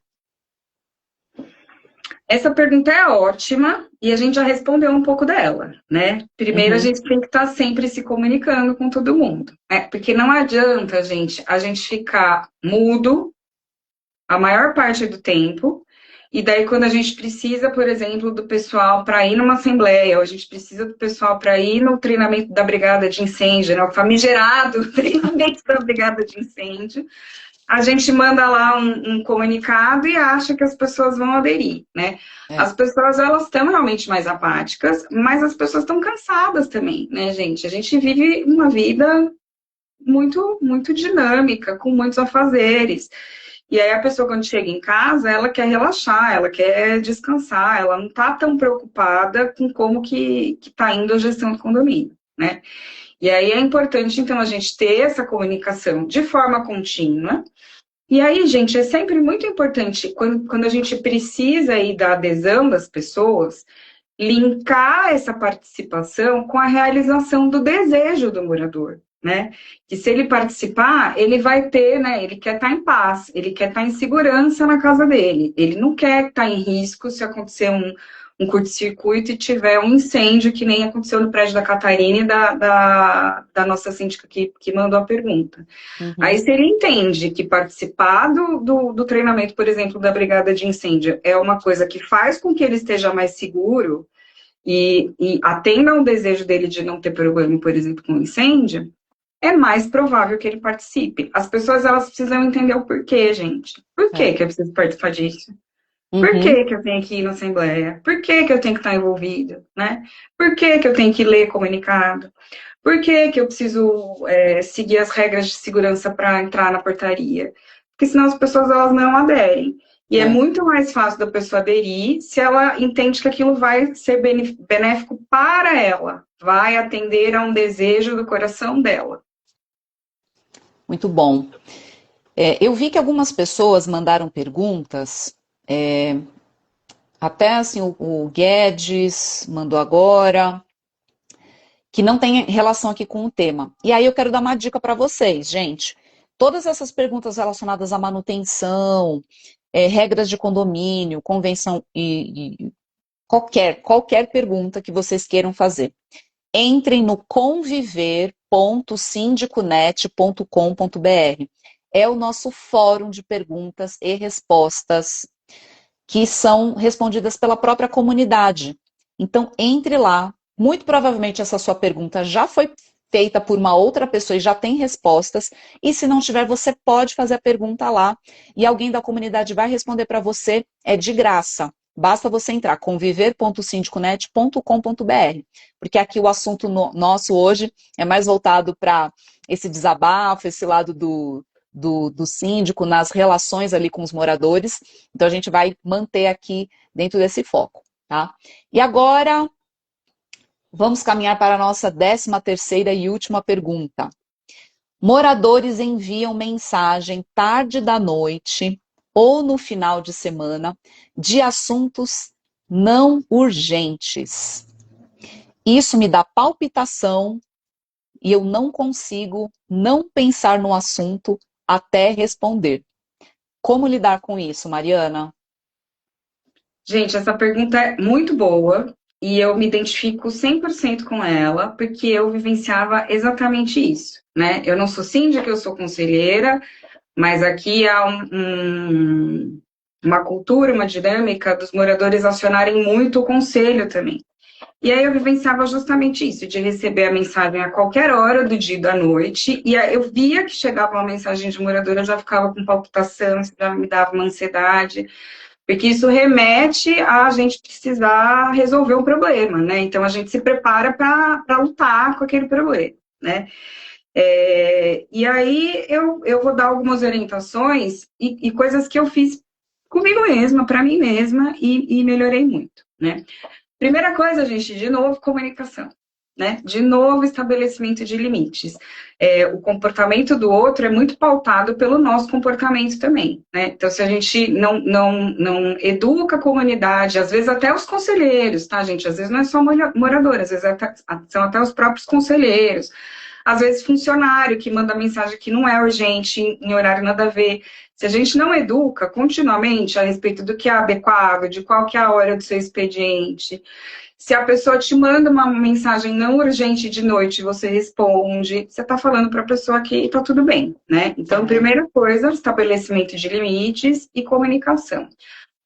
Essa pergunta é ótima e a gente já respondeu um pouco dela, né? Primeiro, a Uhum. gente tem que estar sempre se comunicando com todo mundo, né? Porque não adianta, gente, a gente ficar mudo a maior parte do tempo, e daí quando a gente precisa, por exemplo, do pessoal para ir numa assembleia, ou a gente precisa do pessoal para ir no treinamento da brigada de incêndio, né? O famigerado treinamento da brigada de incêndio, a gente manda lá um comunicado e acha que as pessoas vão aderir, né? É. As pessoas, elas estão realmente mais apáticas, mas as pessoas estão cansadas também, né, gente? A gente vive uma vida muito, muito dinâmica, com muitos afazeres. E aí a pessoa, quando chega em casa, ela quer relaxar, ela quer descansar, ela não está tão preocupada com como que está indo a gestão do condomínio, né? E aí é importante, então, a gente ter essa comunicação de forma contínua. E aí, gente, é sempre muito importante, quando a gente precisa aí da adesão das pessoas, linkar essa participação com a realização do desejo do morador, né? Que se ele participar, ele vai ter, né? Ele quer estar em paz, ele quer estar em segurança na casa dele, ele não quer estar em risco se acontecer um curto-circuito e tiver um incêndio, que nem aconteceu no prédio da Catarina e da nossa síndica que mandou a pergunta. Aí, Uhum. se ele entende que participar do treinamento, por exemplo, da brigada de incêndio, é uma coisa que faz com que ele esteja mais seguro e atenda ao desejo dele de não ter problema, por exemplo, com incêndio, é mais provável que ele participe. As pessoas, elas precisam entender o porquê, gente. Por que É. que eu preciso participar disso? Por Uhum. que que eu tenho que ir na assembleia? Por que que eu tenho que estar envolvido, né? Por que que eu tenho que ler comunicado? Por que que eu preciso seguir as regras de segurança para entrar na portaria? Porque senão as pessoas, elas não aderem. E é É. muito mais fácil da pessoa aderir se ela entende que aquilo vai ser benéfico para ela, vai atender a um desejo do coração dela. Muito bom. Eu vi que algumas pessoas mandaram perguntas, até assim, o Guedes mandou agora, que não tem relação aqui com o tema. E aí eu quero dar uma dica para vocês, gente. Todas essas perguntas relacionadas à manutenção, regras de condomínio, convenção e qualquer pergunta que vocês queiram fazer. Entrem no conviver.sindiconet.com.br. É o nosso fórum de perguntas e respostas que são respondidas pela própria comunidade. Então, entre lá. Muito provavelmente essa sua pergunta já foi feita por uma outra pessoa e já tem respostas. E se não tiver, você pode fazer a pergunta lá e alguém da comunidade vai responder para você. É de graça. Basta você entrar conviver.sindiconet.com.br, porque aqui o assunto nosso hoje é mais voltado para esse desabafo, esse lado do síndico nas relações ali com os moradores. Então a gente vai manter aqui dentro desse foco, tá? E agora vamos caminhar para a nossa 13ª e última pergunta. Moradores enviam mensagem tarde da noite ou no final de semana de assuntos não urgentes. Isso me dá palpitação e eu não consigo não pensar no assunto até responder. Como lidar com isso, Mariana? Gente, essa pergunta é muito boa e eu me identifico 100% com ela, porque eu vivenciava exatamente isso, né? Eu não sou síndica, eu sou conselheira, mas aqui há uma cultura, uma dinâmica dos moradores acionarem muito o conselho também. E aí eu vivenciava justamente isso, de receber a mensagem a qualquer hora do dia e da noite, e aí eu via que chegava uma mensagem de morador, eu já ficava com palpitação, isso já me dava uma ansiedade, porque isso remete a gente precisar resolver um problema, né? Então a gente se prepara para lutar com aquele problema, né? E aí eu vou dar algumas orientações e coisas que eu fiz comigo mesma, para mim mesma, e melhorei muito, né? Primeira coisa, gente, de novo, comunicação, né? De novo, estabelecimento de limites. O comportamento do outro é muito pautado pelo nosso comportamento também, né? Então, se a gente não educa a comunidade, às vezes até os conselheiros, tá, gente? Às vezes não é só morador, às vezes são até os próprios conselheiros, às vezes funcionário que manda mensagem que não é urgente, em horário nada a ver. Se a gente não educa continuamente a respeito do que é adequado, de qual que é a hora do seu expediente, se a pessoa te manda uma mensagem não urgente de noite, você responde, você está falando para a pessoa que está tudo bem, né? Então, primeira coisa, estabelecimento de limites e comunicação.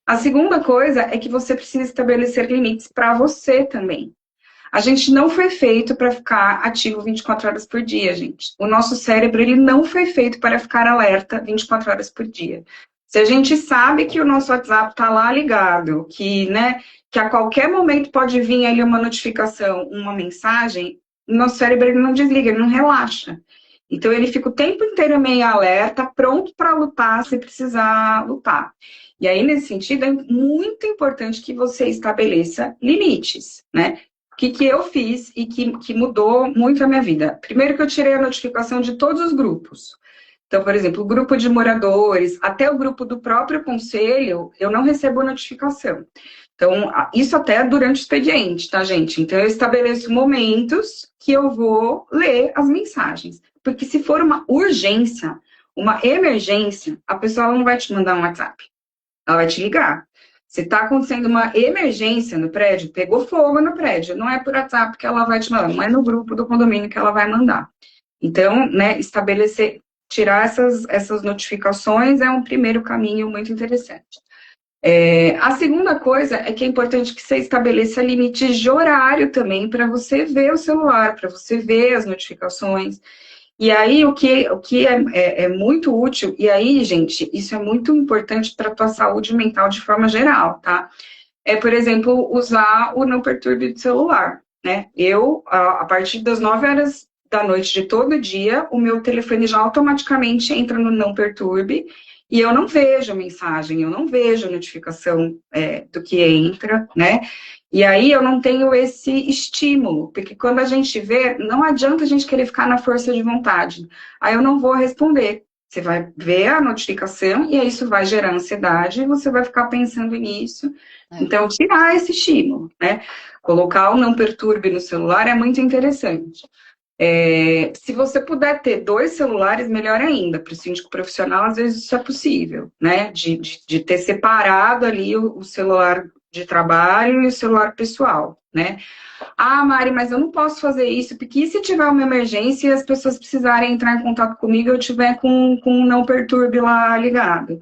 A segunda coisa é que você precisa estabelecer limites para você também. A gente não foi feito para ficar ativo 24 horas por dia, gente. O nosso cérebro, ele não foi feito para ficar alerta 24 horas por dia. Se a gente sabe que o nosso WhatsApp está lá ligado, né, que a qualquer momento pode vir ali uma notificação, uma mensagem, o nosso cérebro ele não desliga, ele não relaxa. Então, ele fica o tempo inteiro meio alerta, pronto para lutar, se precisar lutar. E aí, nesse sentido, é muito importante que você estabeleça limites, né? O que eu fiz e que mudou muito a minha vida? Primeiro que eu tirei a notificação de todos os grupos. Então, por exemplo, o grupo de moradores, até o grupo do próprio conselho, eu não recebo notificação. Então, isso até durante o expediente, tá, gente? Então, eu estabeleço momentos que eu vou ler as mensagens. Porque se for uma urgência, uma emergência, a pessoa não vai te mandar um WhatsApp. Ela vai te ligar. Se está acontecendo uma emergência no prédio, pegou fogo no prédio, não é por WhatsApp que ela vai te mandar, não é no grupo do condomínio que ela vai mandar. Então, né, estabelecer, tirar essas notificações é um primeiro caminho muito interessante. A segunda coisa é que é importante que você estabeleça limites de horário também para você ver o celular, para você ver as notificações. E aí, o que é muito útil, e aí, gente, isso é muito importante para a tua saúde mental de forma geral, tá? Por exemplo, usar o não perturbe do celular, né? A partir das 9 horas da noite de todo dia, o meu telefone já automaticamente entra no não perturbe, e eu não vejo mensagem, eu não vejo notificação do que entra, né? E aí eu não tenho esse estímulo, porque quando a gente vê, não adianta a gente querer ficar na força de vontade. Aí eu não vou responder. Você vai ver a notificação e aí isso vai gerar ansiedade e você vai ficar pensando nisso. Então, tirar esse estímulo, né? Colocar o não perturbe no celular é muito interessante. Se você puder ter 2 celulares, melhor ainda. Para o síndico profissional, às vezes isso é possível, né? De ter separado ali o celular de trabalho e o celular pessoal, né? Ah, Mari, mas eu não posso fazer isso, porque e se tiver uma emergência e as pessoas precisarem entrar em contato comigo, eu tiver com o não perturbe lá ligado?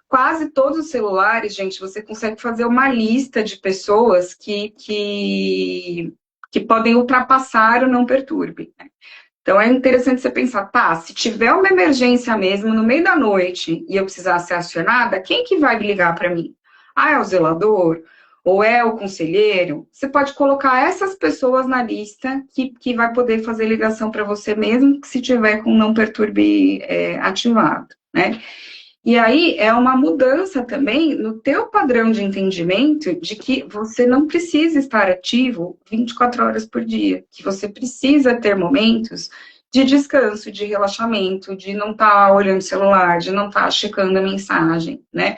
Quase todos os celulares, gente, você consegue fazer uma lista de pessoas que podem ultrapassar o não perturbe, né? Então, é interessante você pensar, tá, se tiver uma emergência mesmo no meio da noite e eu precisar ser acionada, quem que vai ligar para mim? Ah, é o zelador? Ou é o conselheiro? Você pode colocar essas pessoas na lista que vai poder fazer ligação para você mesmo se tiver com não perturbe ativado, né? E aí é uma mudança também no teu padrão de entendimento de que você não precisa estar ativo 24 horas por dia, que você precisa ter momentos de descanso, de relaxamento, de não estar olhando o celular, de não estar checando a mensagem, né?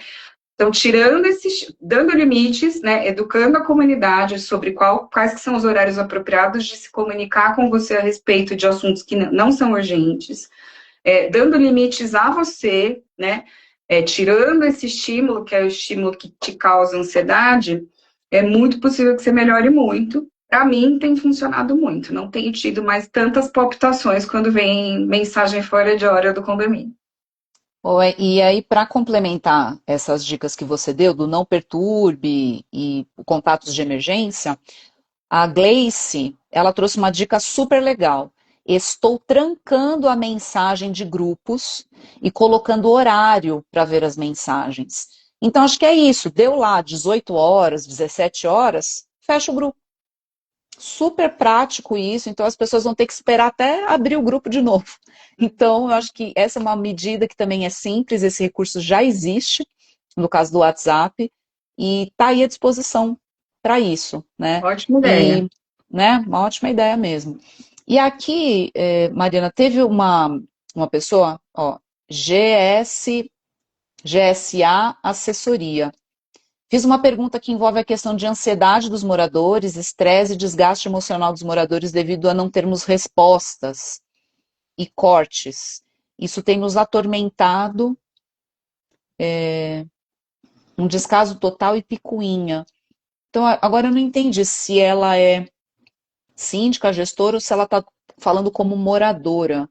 Então, tirando esses, dando limites, né, educando a comunidade sobre quais que são os horários apropriados de se comunicar com você a respeito de assuntos que não são urgentes, dando limites a você, né, tirando esse estímulo, que é o estímulo que te causa ansiedade, é muito possível que você melhore muito. Para mim, tem funcionado muito. Não tenho tido mais tantas palpitações quando vem mensagem fora de hora do condomínio. Oi, e aí, para complementar essas dicas que você deu, do não perturbe e contatos de emergência, a Gleice, ela trouxe uma dica super legal. Estou trancando a mensagem de grupos e colocando horário para ver as mensagens. Então, acho que é isso. Deu lá 18 horas, 17 horas, fecha o grupo. Super prático isso, então as pessoas vão ter que esperar até abrir o grupo de novo. Então, eu acho que essa é uma medida que também é simples, esse recurso já existe, no caso do WhatsApp, e está aí à disposição para isso, né? Ótima ideia. E, né, uma ótima ideia mesmo. E aqui, Mariana, teve uma pessoa, ó, GSA Assessoria. Fiz uma pergunta que envolve a questão de ansiedade dos moradores, estresse e desgaste emocional dos moradores devido a não termos respostas e cortes. Isso tem nos atormentado, um descaso total e picuinha. Então, agora eu não entendi se ela é síndica, gestora, ou se ela está falando como moradora.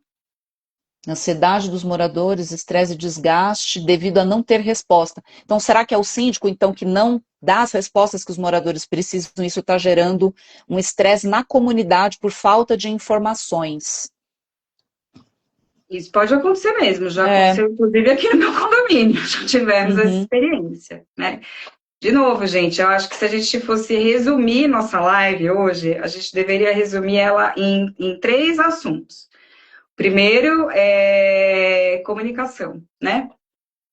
Ansiedade dos moradores, estresse e desgaste devido a não ter resposta. Então, será que é o síndico, então, que não dá as respostas que os moradores precisam? Isso está gerando um estresse na comunidade por falta de informações. Isso pode acontecer mesmo, já É. aconteceu inclusive aqui no meu condomínio, já tivemos essa Uhum. experiência, né? De novo, gente, eu acho que se a gente fosse resumir nossa live hoje, a gente deveria resumir ela em três assuntos. Primeiro é comunicação, né?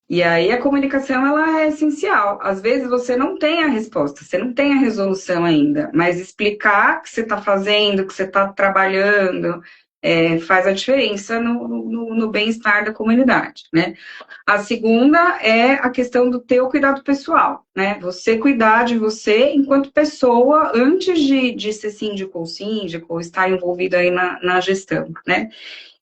E aí a comunicação ela é essencial. Às vezes você não tem a resposta, você não tem a resolução ainda, mas explicar o que você está fazendo, o que você está trabalhando, faz a diferença no bem-estar da comunidade, né? A segunda é a questão do teu cuidado pessoal, né? Você cuidar de você enquanto pessoa antes de ser síndico ou síndico, ou estar envolvido aí na gestão, né?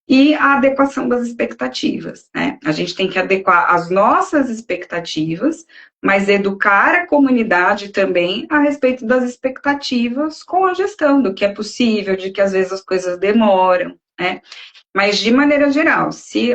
E a adequação das expectativas, né? A gente tem que adequar as nossas expectativas, mas educar a comunidade também a respeito das expectativas com a gestão, do que é possível, de que às vezes as coisas demoram, né? Mas, de maneira geral, se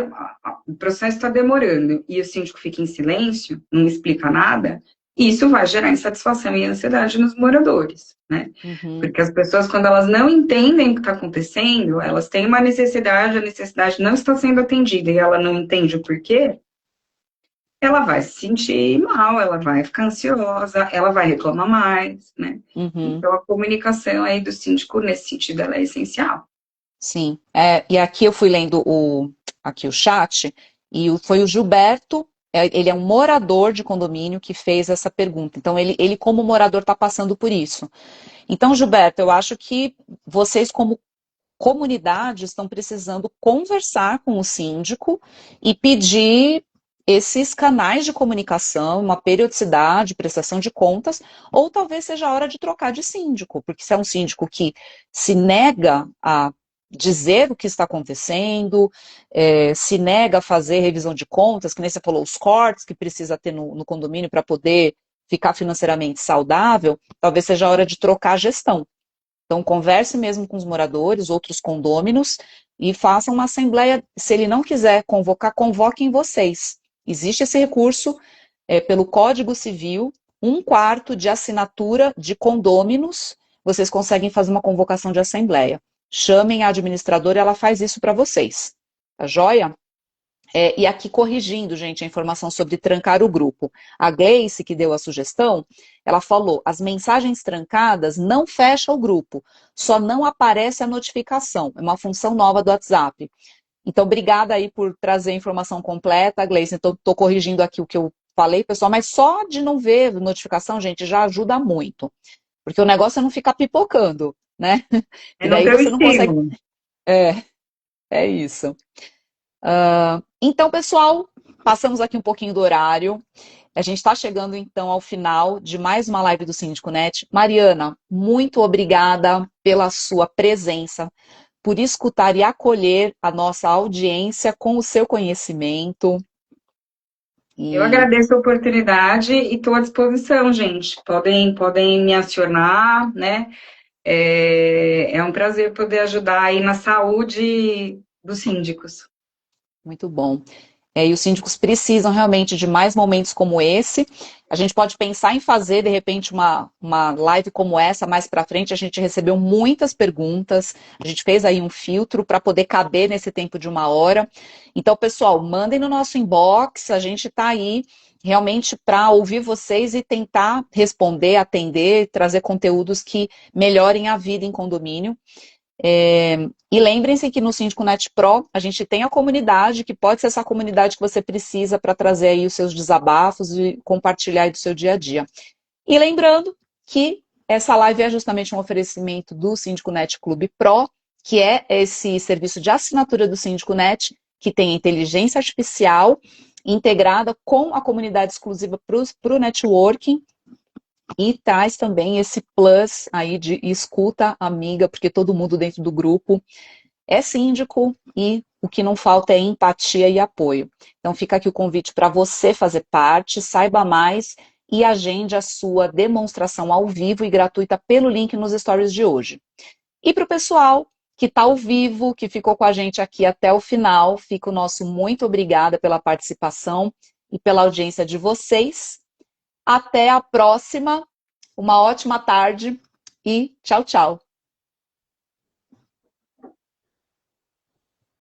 o processo está demorando e o síndico fica em silêncio, não explica nada, isso vai gerar insatisfação e ansiedade nos moradores, né? Uhum. Porque as pessoas, quando elas não entendem o que está acontecendo, elas têm uma necessidade, a necessidade não está sendo atendida e ela não entende o porquê, ela vai se sentir mal, ela vai ficar ansiosa, ela vai reclamar mais, né? Uhum. Então, a comunicação aí do síndico, nesse sentido, ela é essencial. Sim. E aqui eu fui lendo aqui o chat, e foi o Gilberto, ele é um morador de condomínio que fez essa pergunta. Então, ele como morador, está passando por isso. Então, Gilberto, eu acho que vocês, como comunidade, estão precisando conversar com o síndico e pedir esses canais de comunicação, uma periodicidade, prestação de contas, ou talvez seja a hora de trocar de síndico, porque se é um síndico que se nega a dizer o que está acontecendo, se nega a fazer revisão de contas, que nem você falou, os cortes que precisa ter no condomínio para poder ficar financeiramente saudável, talvez seja a hora de trocar a gestão. Então, converse mesmo com os moradores, outros condôminos, e faça uma assembleia. Se ele não quiser convocar, convoquem vocês. Existe esse recurso pelo Código Civil, 1/4 de assinatura de condôminos, vocês conseguem fazer uma convocação de assembleia. Chamem a administradora, ela faz isso para vocês. Tá joia? E aqui corrigindo, gente, a informação sobre trancar o grupo. A Gleice, que deu a sugestão, ela falou, as mensagens trancadas não fecham o grupo, só não aparece a notificação. É uma função nova do WhatsApp. Então, obrigada aí por trazer a informação completa, Gleice. Então, estou corrigindo aqui o que eu falei, pessoal, mas só de não ver notificação, gente, já ajuda muito. Porque o negócio é não ficar pipocando, né? É E não daí ter o você não consegue... estímulo. É, É isso. Então, pessoal, passamos aqui um pouquinho do horário. A gente está chegando, então, ao final de mais uma live do Síndico Net. Mariana, muito obrigada pela sua presença, por escutar e acolher a nossa audiência com o seu conhecimento. Eu E agradeço a oportunidade e estou à disposição, gente. Podem me acionar, né? É um prazer poder ajudar aí na saúde dos síndicos. muito bom. E os síndicos precisam realmente de mais momentos como esse. A gente pode pensar em fazer, de repente, uma live como essa mais para frente. A gente recebeu muitas perguntas, a gente fez aí um filtro para poder caber nesse tempo de 1 hora. Então, pessoal, mandem no nosso inbox, a gente está aí realmente para ouvir vocês e tentar responder, atender, trazer conteúdos que melhorem a vida em condomínio. E lembrem-se que no Síndico Net Pro a gente tem a comunidade, que pode ser essa comunidade que você precisa para trazer aí os seus desabafos e compartilhar aí do seu dia a dia. E lembrando que essa live é justamente um oferecimento do Síndico Net Clube Pro, que é esse serviço de assinatura do Síndico Net, que tem inteligência artificial integrada com a comunidade exclusiva para o networking, e traz também esse plus aí de escuta amiga, porque todo mundo dentro do grupo é síndico e o que não falta é empatia e apoio. Então fica aqui o convite para você fazer parte, saiba mais e agende a sua demonstração ao vivo e gratuita pelo link nos stories de hoje. E para o pessoal que está ao vivo, que ficou com a gente aqui até o final, fica o nosso muito obrigada pela participação e pela audiência de vocês. Até a próxima, uma ótima tarde e tchau, tchau.